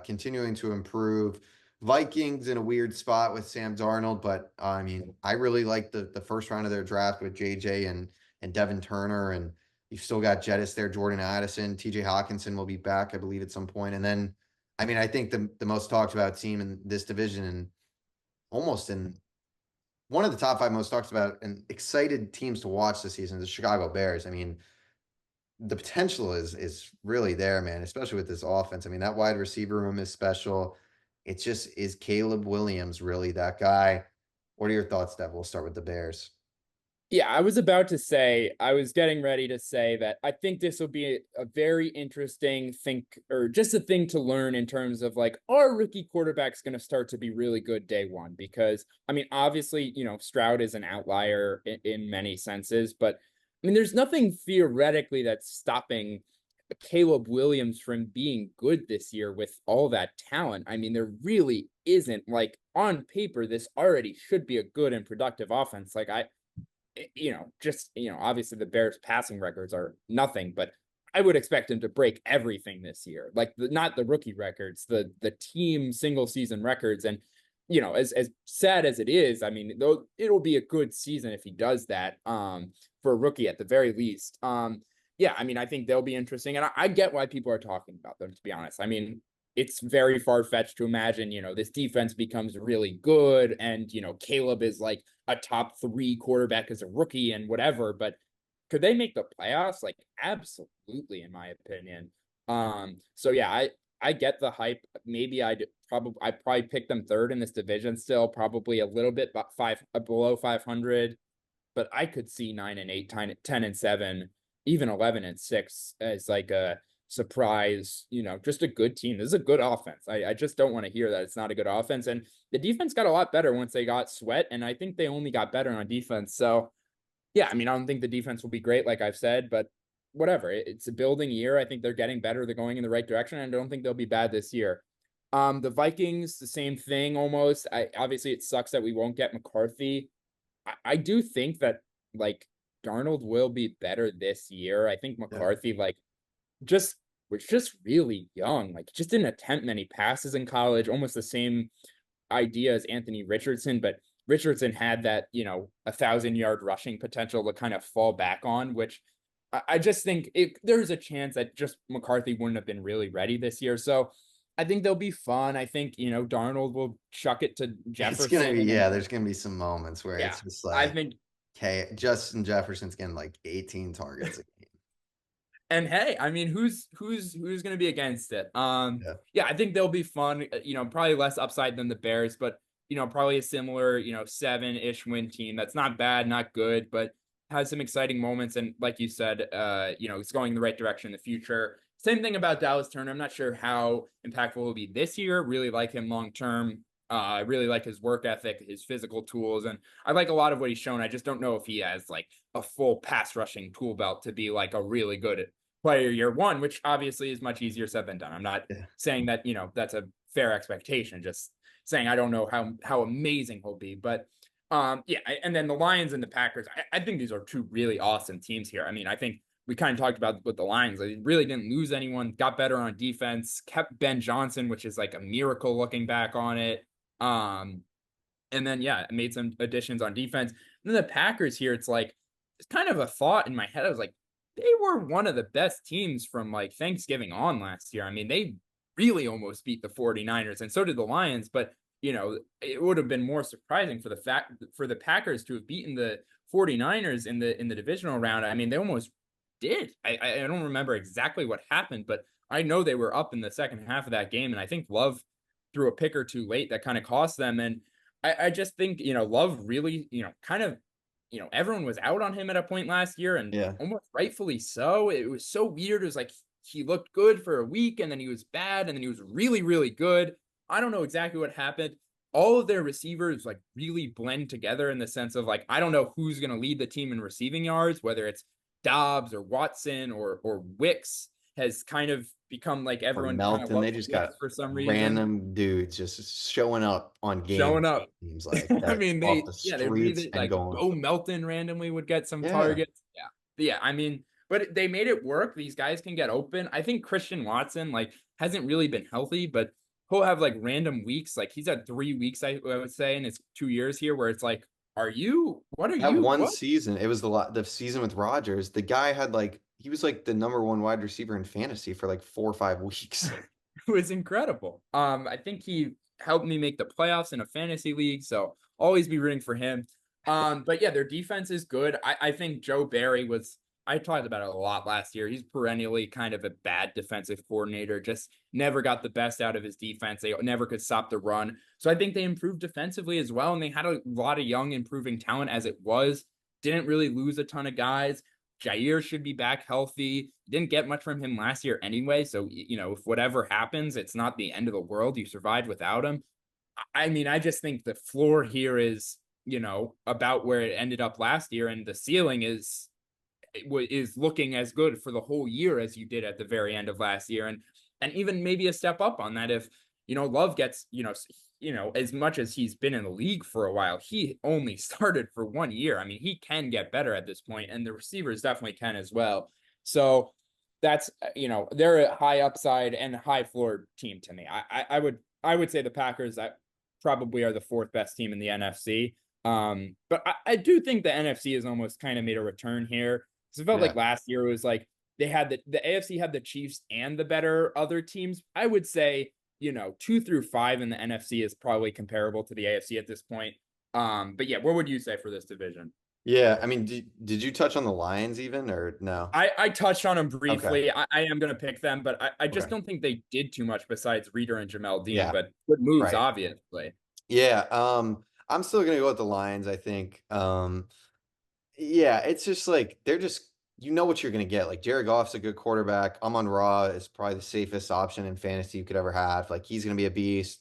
continuing to improve. Vikings in a weird spot with Sam Darnold, but I mean, I really like the first round of their draft with JJ and Devin Turner, and you've still got Jettis there, Jordan Addison, TJ Hawkinson will be back, I believe, at some point. And then I mean, I think the most talked about team in this division and almost in one of the top 5 most talked about and excited teams to watch this season is the Chicago Bears. I mean, the potential is really there, man, especially with this offense. I mean, that wide receiver room is special. It just is Caleb Williams really that guy. What are your thoughts, Dev? We'll start with the Bears. Yeah, I was getting ready to say that I think this will be a very interesting just a thing to learn in terms of like, are rookie quarterbacks going to start to be really good day one? Because I mean, obviously, Stroud is an outlier in many senses, but I mean, there's nothing theoretically that's stopping Caleb Williams from being good this year with all that talent. I mean, there really isn't. Like on paper, this already should be a good and productive offense. Like obviously the Bears passing records are nothing, but I would expect him to break everything this year. Like not the rookie records, the team single season records. And, as sad as it is, I mean, though it'll be a good season if he does that, for a rookie at the very least. Yeah, I mean, I think they'll be interesting. And I get why people are talking about them, to be honest. I mean, it's very far-fetched to imagine, this defense becomes really good and, Caleb is like a top 3 quarterback as a rookie and whatever, but could they make the playoffs? Like, absolutely, in my opinion. So yeah, I get the hype. Maybe I'd probably pick them 3rd in this division still, probably a little bit below 500, but I could see 9-8, 10-7, even 11-6 as like a surprise, just a good team. This is a good offense. I just don't want to hear that it's not a good offense. And the defense got a lot better once they got Sweat, and I think they only got better on defense. So yeah, I mean, I don't think the defense will be great, like I've said, but whatever. It's a building year. I think they're getting better. They're going in the right direction. And I don't think they'll be bad this year. The Vikings, the same thing almost. Obviously it sucks that we won't get McCarthy. I do think that like Darnold will be better this year. I think McCarthy was just really young. Like just didn't attempt many passes in college, almost the same idea as Anthony Richardson, but Richardson had that, 1,000-yard rushing potential to kind of fall back on, which I just think there's a chance that just McCarthy wouldn't have been really ready this year. So I think they'll be fun. I think, Darnold will chuck it to Jefferson. It's gonna be, there's gonna be some moments where it's just I like, think, okay, Justin Jefferson's getting like 18 targets a game. and hey, I mean, who's going to be against it? Yeah, I think they'll be fun. Probably less upside than the Bears, but probably a similar, 7-ish win team. That's not bad, not good, but has some exciting moments. And like you said, it's going in the right direction in the future. Same thing about Dallas Turner. I'm not sure how impactful he'll be this year. Really like him long term. I really like his work ethic, his physical tools, and I like a lot of what he's shown. I just don't know if he has like a full pass rushing tool belt to be like a really good player year one, which obviously is much easier said than done. I'm not saying that, that's a fair expectation, just saying I don't know how amazing he'll be. But and then the Lions and the Packers, I think these are two really awesome teams here. I mean, I think we kind of talked about with the Lions. They really didn't lose anyone, got better on defense, kept Ben Johnson, which is like a miracle looking back on it. And then, made some additions on defense. And then the Packers here, it's kind of a thought in my head. I was like, they were one of the best teams from like Thanksgiving on last year. I mean, they really almost beat the 49ers, and so did the Lions. But, it would have been more surprising for the Packers to have beaten the 49ers in the divisional round. I mean, they almost did. I don't remember exactly what happened, but I know they were up in the second half of that game. And I think Love threw a pick or two late that kind of cost them. And I just think, Love really, kind of, everyone was out on him at a point last year, and almost rightfully so. It was so weird. It was like he looked good for a week, and then he was bad, and then he was really, really good. I don't know exactly what happened. All of their receivers like really blend together in the sense of like, I don't know who's going to lead the team in receiving yards, whether it's Dobbs or Watson or Wicks has kind of become like everyone Melton. Kind of they just got for some reason random dudes just showing up on games. Showing up. Seems like I mean, they streets really like going. Bo Melton randomly would get some targets. I mean, but they made it work. These guys can get open. I think Christian Watson like hasn't really been healthy, but he'll have like random weeks. Like he's had 3 weeks, I would say, in his 2 years here, where it's like, what are you? That one what? season, it was the season with Rodgers. The guy had he was like the number 1 wide receiver in fantasy for like 4 or 5 weeks. It was incredible. I think he helped me make the playoffs in a fantasy league, so always be rooting for him. But yeah, their defense is good. I think Joe Barry I talked about it a lot last year. He's perennially kind of a bad defensive coordinator, just never got the best out of his defense. They never could stop the run. So I think they improved defensively as well. And they had a lot of young improving talent as it was. Didn't really lose a ton of guys. Jair should be back healthy. Didn't get much from him last year anyway. So, if whatever happens, it's not the end of the world. You survived without him. I mean, I just think the floor here is, about where it ended up last year. And the ceiling is looking as good for the whole year as you did at the very end of last year. And even maybe a step up on that if, Love gets, as much as he's been in the league for a while, he only started for 1 year. I mean, he can get better at this point, and the receivers definitely can as well. So that's, they're a high upside and high floor team to me. I would say the Packers that probably are the 4th best team in the NFC. But I do think the NFC has almost kind of made a return here. Because it felt like last year it was like they had the AFC had the Chiefs and the better other teams. I would say, 2 through 5 in the NFC is probably comparable to the AFC at this point. But yeah, what would you say for this division? Yeah, I mean, did you touch on the Lions even or no? I touched on them briefly. Okay. I am going to pick them, but I just don't think they did too much besides Reader and Jamel Dean. Yeah. But good moves, Right. obviously. Yeah, I'm still gonna go with the Lions, I think. Yeah, it's just like they're just what you're gonna get. Like Jared Goff's a good quarterback. Amon-Ra is probably the safest option in fantasy you could ever have. Like he's gonna be a beast.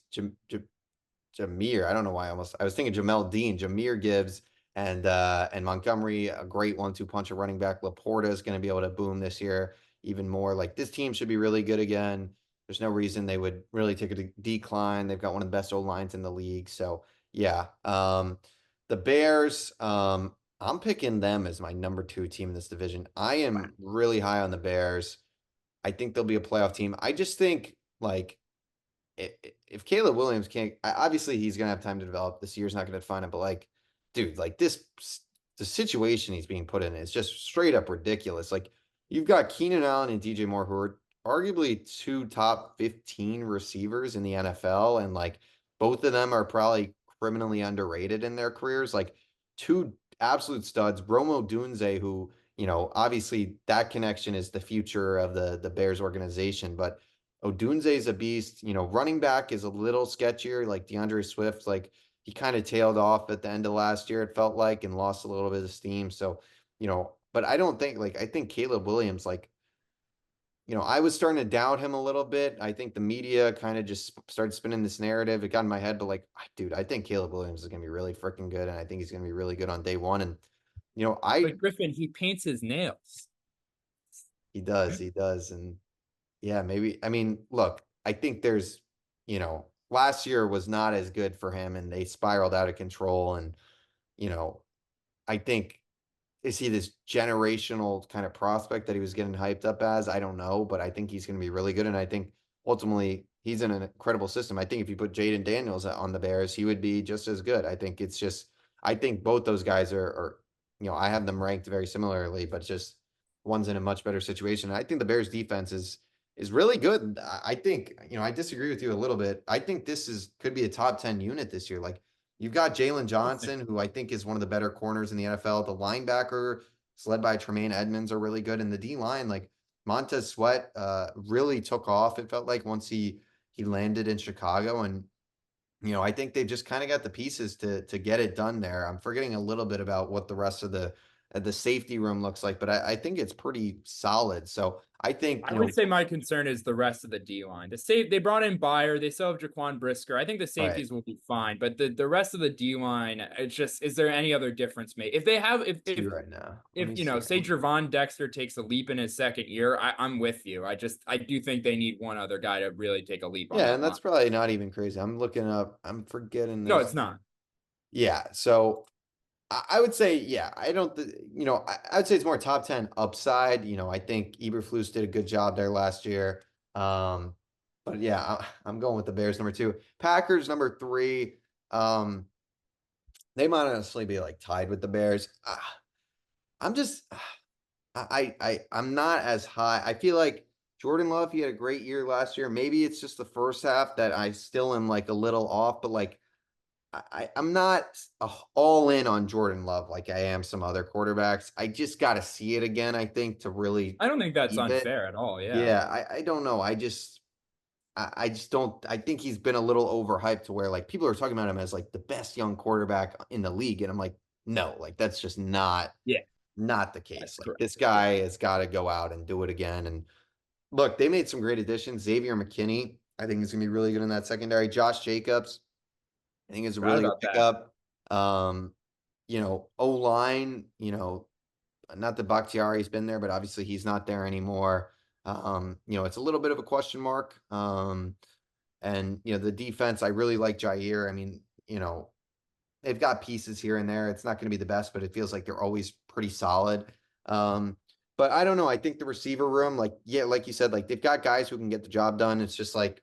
Jameer, I don't know why I was thinking Jamel Dean. Jameer Gibbs and Montgomery, a great 1-2 punch of running back. Laporta is going to be able to boom this year even more. Like, this team should be really good again. There's no reason they would really take a decline. They've got one of the best O-lines in the league. So yeah, the Bears, I'm picking them as my number 2 team in this division. I am really high on the Bears. I think they'll be a playoff team. I just think, like, if Caleb Williams can't, obviously he's gonna have time to develop. This year's not gonna define him, but like, dude, like the situation he's being put in is just straight up ridiculous. Like, you've got Keenan Allen and DJ Moore, who are arguably 2 top 15 receivers in the NFL, and like both of them are probably criminally underrated in their careers. Like, 2 absolute studs. Rome Odunze, who, obviously that connection is the future of the Bears organization, but Odunze is a beast. Running back is a little sketchier, like DeAndre Swift. Like, he kind of tailed off at the end of last year, it felt like, and lost a little bit of steam. So, but I don't think, like, I think Caleb Williams, like, I was starting to doubt him a little bit. I think the media kind of just started spinning this narrative. It got in my head, but like, dude, I think Caleb Williams is going to be really freaking good. And I think he's going to be really good on day one. And, But Griffin, he paints his nails. He does. And yeah, maybe. I mean, look, I think there's, last year was not as good for him and they spiraled out of control. And, I think, is he this generational kind of prospect that he was getting hyped up as? I don't know, but I think he's going to be really good. And I think ultimately he's in an incredible system. I think if you put Jaden Daniels on the Bears, he would be just as good. I think it's just, I think both those guys are I have them ranked very similarly, but just one's in a much better situation. And I think the Bears defense is really good. I think, I disagree with you a little bit. I think this could be a top 10 unit this year. Like, you've got Jalen Johnson, who I think is one of the better corners in the NFL. The linebacker is led by Tremaine Edmonds are really good. And the D line, like Montez Sweat, really took off. It felt like once he landed in Chicago, and I think they've just kind of got the pieces to get it done there. I'm forgetting a little bit about what the rest of the safety room looks like, but I think it's pretty solid. So I think I would say my concern is the rest of the D line. They brought in Byer, they still have Jaquan Brisker. I think the safeties will be fine, but the rest of the D line, it's just, is there any other difference made? If they have, if right now, say Javon Dexter takes a leap in his second year, I'm with you. I do think they need one other guy to really take a leap. Yeah, and that's probably not even crazy. I'm looking up. I'm forgetting this. No, it's not. Yeah, so I would say, yeah, I don't, I would say it's more top 10 upside. I think Eberflus did a good job there last year. But yeah, I'm going with the Bears number 2. Packers number 3. They might honestly be like tied with the Bears. I'm not as high. I feel like Jordan Love, he had a great year last year. Maybe it's just the first half that I still am like a little off, but like, I'm not all in on Jordan Love like I am some other quarterbacks. I just got to see it again, I think, to really. I don't think that's unfair at all. Yeah. Yeah. I don't know. I just don't. I think he's been a little overhyped to where like people are talking about him as like the best young quarterback in the league. And I'm like, no, like that's just not the case. Like, this guy has got to go out and do it again. And look, they made some great additions. Xavier McKinney, I think he's going to be really good in that secondary. Josh Jacobs, I think it's a really good pickup. O-line, not that Bakhtiari's been there, but obviously he's not there anymore. It's a little bit of a question mark. And the defense, I really like Jair. I mean, they've got pieces here and there. It's not going to be the best, but it feels like they're always pretty solid. But I don't know. I think the receiver room, like you said, like they've got guys who can get the job done. It's just like,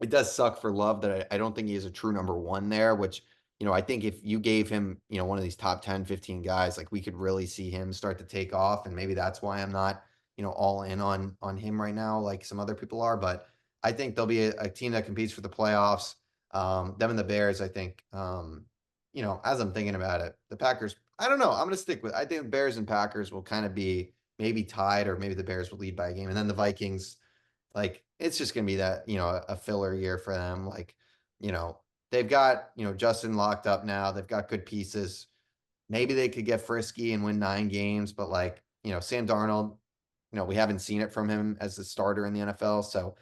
it does suck for Love that I don't think he is a true number 1 there, which, I think if you gave him, one of these top 10, 15 guys, like we could really see him start to take off. And maybe that's why I'm not, all in on him right now, like some other people are. But I think there'll be a team that competes for the playoffs. Them and the Bears, I think, as I'm thinking about it, the Packers, I don't know. I'm going to stick with, I think Bears and Packers will kind of be maybe tied, or maybe the Bears will lead by a game. And then the Vikings, like, it's just going to be that, a filler year for them. Like, they've got, Justin locked up now. They've got good pieces. Maybe they could get frisky and win 9 games, but like, Sam Darnold, we haven't seen it from him as the starter in the NFL. So,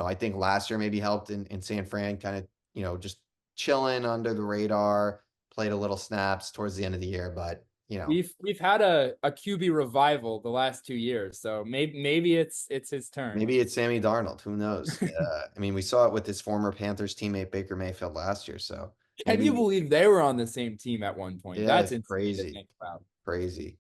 I think last year maybe helped in San Fran, kind of, just chilling under the radar. played a little snaps towards the end of the year, but we've had a QB revival the last 2 years, so maybe it's his turn. maybe it's Sammy Darnold. Who knows? I mean, we saw it with his former Panthers teammate Baker Mayfield last year. So Can you believe they were on the same team at one point? Yeah, That's it's insane to crazy. think about. Crazy.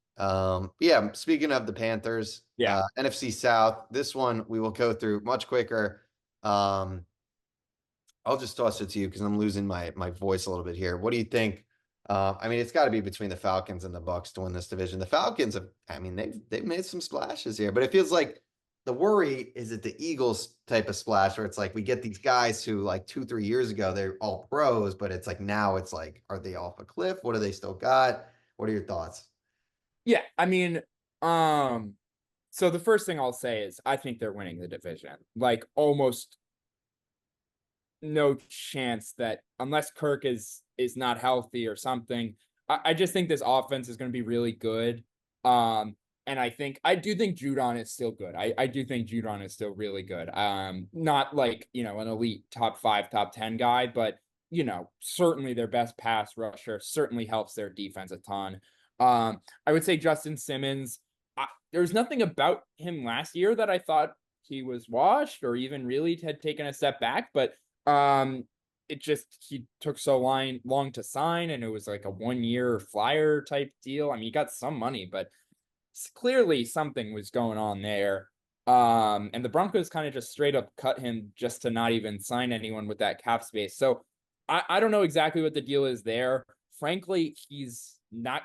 Yeah, speaking of the Panthers, Yeah. NFC South, this one we will go through much quicker. I'll just toss it to you because I'm losing my voice a little bit here. What do you think? I mean, it's got to be between the Falcons and the Bucks to win this division. The Falcons have, I mean, they've made some splashes here, but it feels like the worry is that the Eagles type of splash where it's like we get these guys who like 2-3 years ago they're all pros, but it's like now it's like, are they off a cliff? What do they still got? What are your thoughts? Yeah, I mean, so the first thing I'll say is I think they're winning the division. Like almost no chance that unless Kirk is not healthy or something. I just think this offense is going to be really good. And I do think Judon is still good. I do think Judon is still really good. Not like, an elite top 5, top 10 guy, but certainly their best pass rusher, certainly helps their defense a ton. I would say Justin Simmons, there's nothing about him last year that I thought he was washed or even really had taken a step back, but he took so long to sign, and it was like a 1-year flyer type deal. I mean, he got some money, but clearly something was going on there. And the Broncos kind of just straight up cut him just to not even sign anyone with that cap space. So I don't know exactly what the deal is there. Frankly, he's not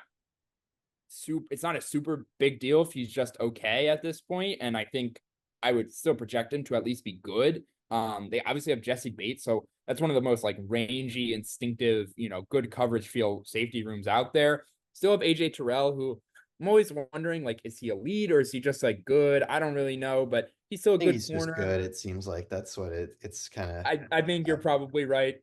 it's not a super big deal if he's just okay at this point. And I think I would still project him to at least be good. They obviously have Jesse Bates, so that's one of the most like rangy, instinctive, good coverage feel safety rooms out there. Still have AJ Terrell, who I'm always wondering, like, is he a lead or is he just like good? I don't really know, but he's still a good He's corner. just good. It seems like that's what it's kind of. I think you're probably right.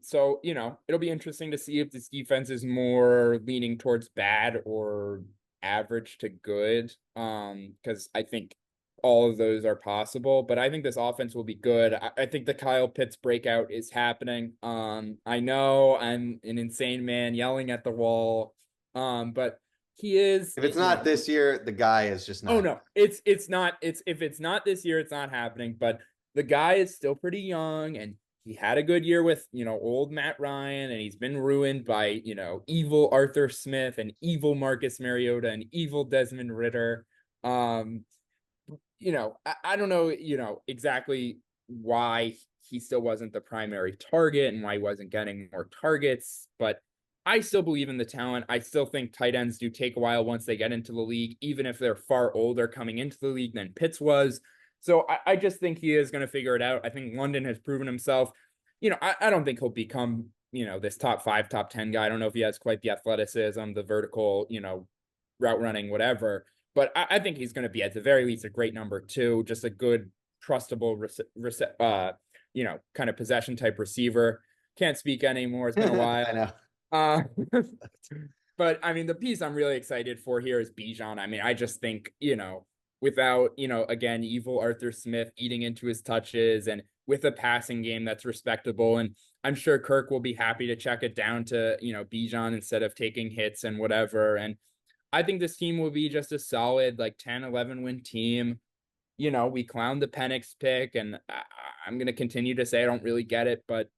So it'll be interesting to see if this defense is more leaning towards bad or average to good. Because I think all of those are possible, but I think this offense will be good. I think the Kyle Pitts breakout is happening. I know I'm an insane man yelling at the wall. But he is. If it's not this year, the guy is just not. Oh no, it's not. If it's not this year, it's not happening. But the guy is still pretty young, and he had a good year with old Matt Ryan, and he's been ruined by evil Arthur Smith and evil Marcus Mariota and evil Desmond Ridder. I don't know, exactly why he still wasn't the primary target and why he wasn't getting more targets, but I still believe in the talent. I still think tight ends do take a while once they get into the league, even if they're far older coming into the league than Pitts was. So I just think he is going to figure it out. I think London has proven himself. I don't think he'll become, this top 5, top 10 guy. I don't know if he has quite the athleticism, the vertical, route running, whatever. But I think he's going to be at the very least a great number 2, just a good, trustable, kind of possession type receiver. Can't speak anymore. It's been a while. I know. But I mean, the piece I'm really excited for here is Bijan. I mean, I just think, without, again, evil Arthur Smith eating into his touches and with a passing game that's respectable. And I'm sure Kirk will be happy to check it down to, Bijan instead of taking hits and whatever. And I think this team will be just a solid, like 10, 11 win team. We clowned the Penix pick, and I'm going to continue to say I don't really get it, but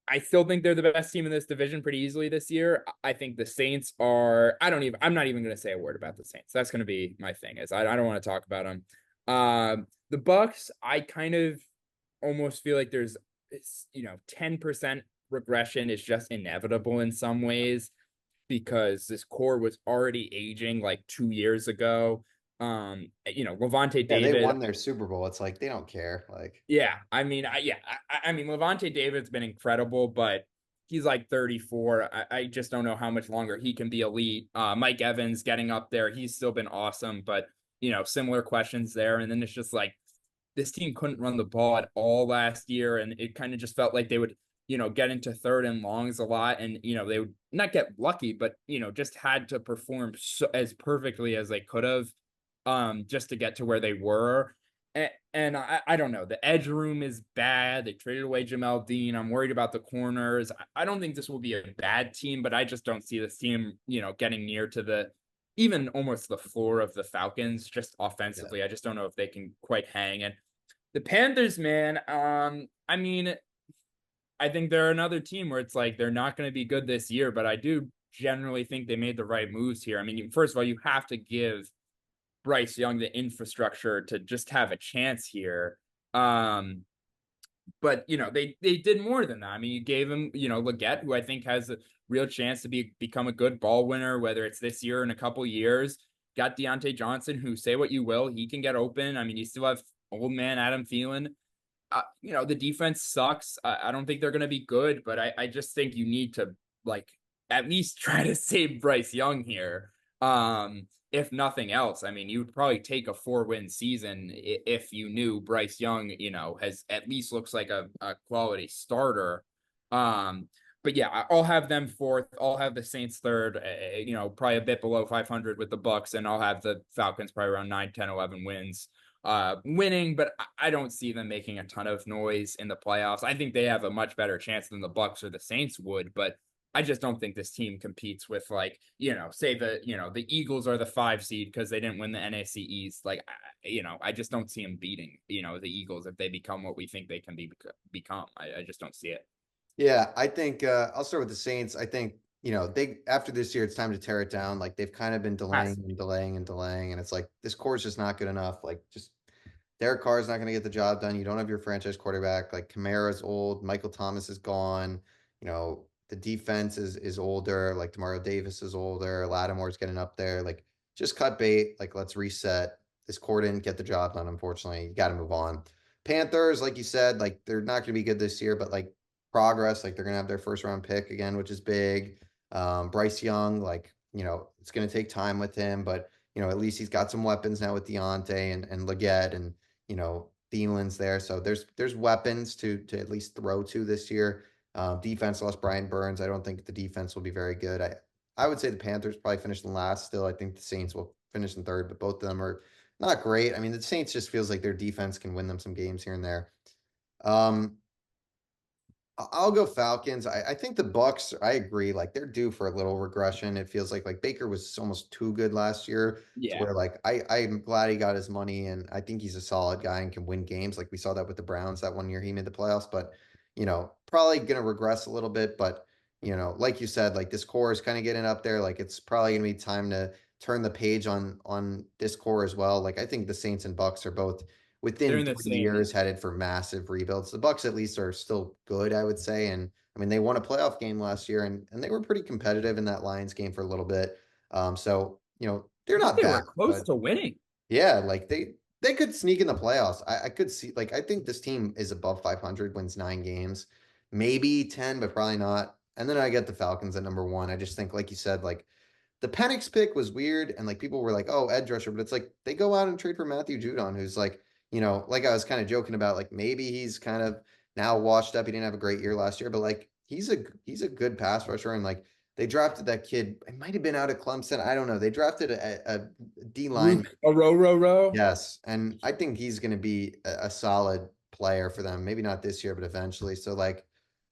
I still think they're the best team in this division pretty easily this year. I think the Saints are, I'm not even going to say a word about the Saints. That's going to be my thing, is I don't want to talk about them. The Bucks, I kind of almost feel like there's, 10% regression is just inevitable in some ways because this core was already aging like 2 years ago. Levante David, they won their Super Bowl. It's like they don't care. Like, yeah, I mean, Levante David's been incredible, but he's like 34. I just don't know how much longer he can be elite. Mike Evans getting up there, he's still been awesome, but similar questions there. And then it's just like this team couldn't run the ball at all last year, and it kind of just felt like they would get into 3rd and longs a lot, and they would not get lucky, but just had to perform as perfectly as they could have. Just to get to where they were. And I don't know. The edge room is bad. They traded away Jamel Dean. I'm worried about the corners. I don't think this will be a bad team, but I just don't see this team, getting near to the even almost the floor of the Falcons just offensively. I just don't know if they can quite hang. And the Panthers, man, I mean, I think they're another team where it's like they're not going to be good this year, but I do generally think they made the right moves here. I mean, first of all, you have to give Bryce Young the infrastructure to just have a chance here. But they did more than that. I mean, you gave him, Leggett, who I think has a real chance to become a good ball winner, whether it's this year or in a couple years. Got Deontay Johnson, who, say what you will, he can get open. I mean, you still have old man Adam Thielen. The defense sucks. I don't think they're going to be good, but I just think you need to at least try to save Bryce Young here. If nothing else, I mean, you would probably take a 4-win season if you knew Bryce Young, has at least looks like a quality starter. But yeah, I'll have them fourth. I'll have the Saints third, probably a bit below 500 with the Bucks, and I'll have the Falcons probably around 9, 10, 11 wins. Winning, but I don't see them making a ton of noise in the playoffs. I think they have a much better chance than the Bucks or the Saints would, but I just don't think this team competes with say the Eagles are the 5 seed because they didn't win the NFC East. I just don't see them beating, the Eagles if they become what we think they can become. I just don't see it. Yeah, I think I'll start with the Saints. I think, they after this year, it's time to tear it down. Like they've kind of been delaying and delaying and delaying. And it's like this core is just not good enough. Like just Derek Carr is not going to get the job done. You don't have your franchise quarterback. Like Kamara's old, Michael Thomas is gone. The defense is older, like Demario Davis is older, Lattimore's getting up there. Like, just cut bait. Like, let's reset. This core didn't get the job done, unfortunately. You got to move on. Panthers, like you said, like they're not going to be good this year, but like progress, like they're going to have their first round pick again, which is big. Bryce Young, it's going to take time with him, but at least he's got some weapons now with Deontay and Leggett and Thielen's there. So there's weapons to at least throw to this year. Defense lost Brian Burns. I don't think the defense will be very good. I would say the Panthers probably finished in last still. I think the Saints will finish in third, but both of them are not great. I mean, the Saints just feels like their defense can win them some games here and there. I'll go Falcons. I think the Bucks, I agree. Like they're due for a little regression. It feels like Baker was almost too good last year. Yeah. Where I'm glad he got his money and I think he's a solid guy and can win games. Like we saw that with the Browns that one year he made the playoffs, but probably going to regress a little bit, but like you said, like this core is kind of getting up there. Like it's probably going to be time to turn the page on this core as well. Like I think the Saints and Bucks are both within 3 years headed for massive rebuilds. The Bucks at least are still good, I would say. And I mean, they won a playoff game last year and they were pretty competitive in that Lions game for a little bit. So, they're not bad. They were close to winning. Yeah, like they could sneak in the playoffs. I could see, like, I think this team is above 500, wins 9 games, maybe 10, but probably not. And then I get the Falcons at number 1. I just think, like you said, like the Penix pick was weird. And like people were like, oh, edge rusher, but it's like they go out and trade for Matthew Judon, who's like, like I was kind of joking about, like maybe he's kind of now washed up. He didn't have a great year last year, but like he's a good pass rusher. And like they drafted that kid. It might have been out of Clemson. I don't know. They drafted a D line. A row. Yes, and I think he's going to be a solid player for them. Maybe not this year, but eventually. So like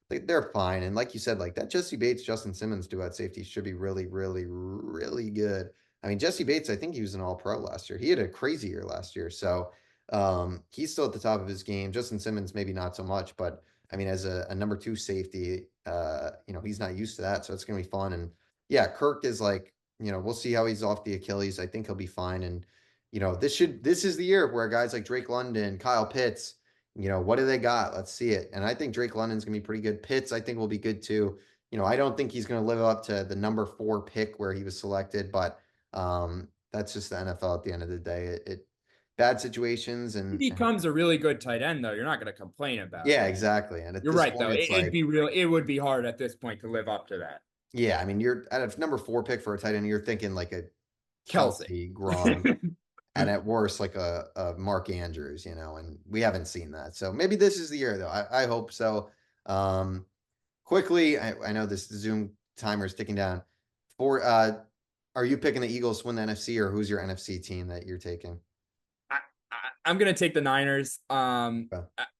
they're fine. And like you said, like that Jesse Bates, Justin Simmons duo at safety should be really, really, really good. I mean, Jesse Bates, I think he was an All-Pro last year. He had a crazy year last year. So he's still at the top of his game. Justin Simmons, maybe not so much, but I mean, as a number 2 safety, he's not used to that. So it's going to be fun. And yeah, Kirk is like, we'll see how he's off the Achilles. I think he'll be fine. And, this is the year where guys like Drake London, Kyle Pitts, what do they got? Let's see it. And I think Drake London's going to be pretty good. Pitts, I think will be good too. I don't think he's going to live up to the number 4 pick where he was selected, but that's just the NFL at the end of the day. It bad situations and he becomes a really good tight end though. You're not going to complain about yeah, it. exactly. And you're right though. It would be hard at this point to live up to that. Yeah, I mean, you're at a number 4 pick for a tight end. You're thinking like a Kelsey, Gronk, and at worst like a Mark Andrews, and we haven't seen that. So maybe this is the year though. I hope so. Quickly, I know this Zoom timer is ticking down. Are you picking the Eagles to win the NFC, or who's your NFC team that you're taking? I'm gonna take the Niners. Okay.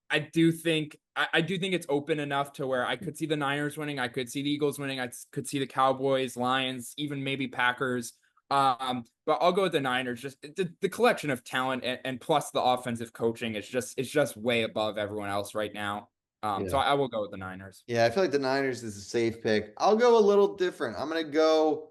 I do think I do think it's open enough to where I could see the Niners winning. I could see the Eagles winning. Could see the Cowboys, Lions, even maybe Packers. But I'll go with the Niners. Just the collection of talent and plus the offensive coaching is just way above everyone else right now. So I will go with the Niners. Yeah, I feel like the Niners is a safe pick. I'll go a little different. I'm gonna go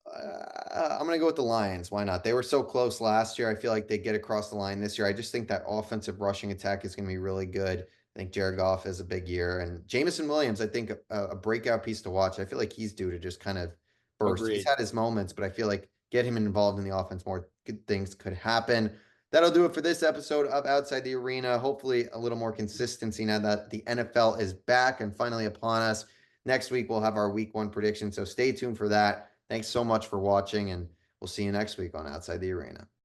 with the Lions. Why not? They were so close last year. I feel like they get across the line this year. I just think that offensive rushing attack is going to be really good. I think Jared Goff has a big year, and Jameson Williams, I think a breakout piece to watch. I feel like he's due to just kind of burst. Agreed. He's had his moments, but I feel like get him involved in the offense more, good things could happen. That'll do it for this episode of Outside the Arena. Hopefully a little more consistency now that the NFL is back and finally upon us. Next week, we'll have our week 1 prediction, so stay tuned for that. Thanks so much for watching, and we'll see you next week on Outside the Arena.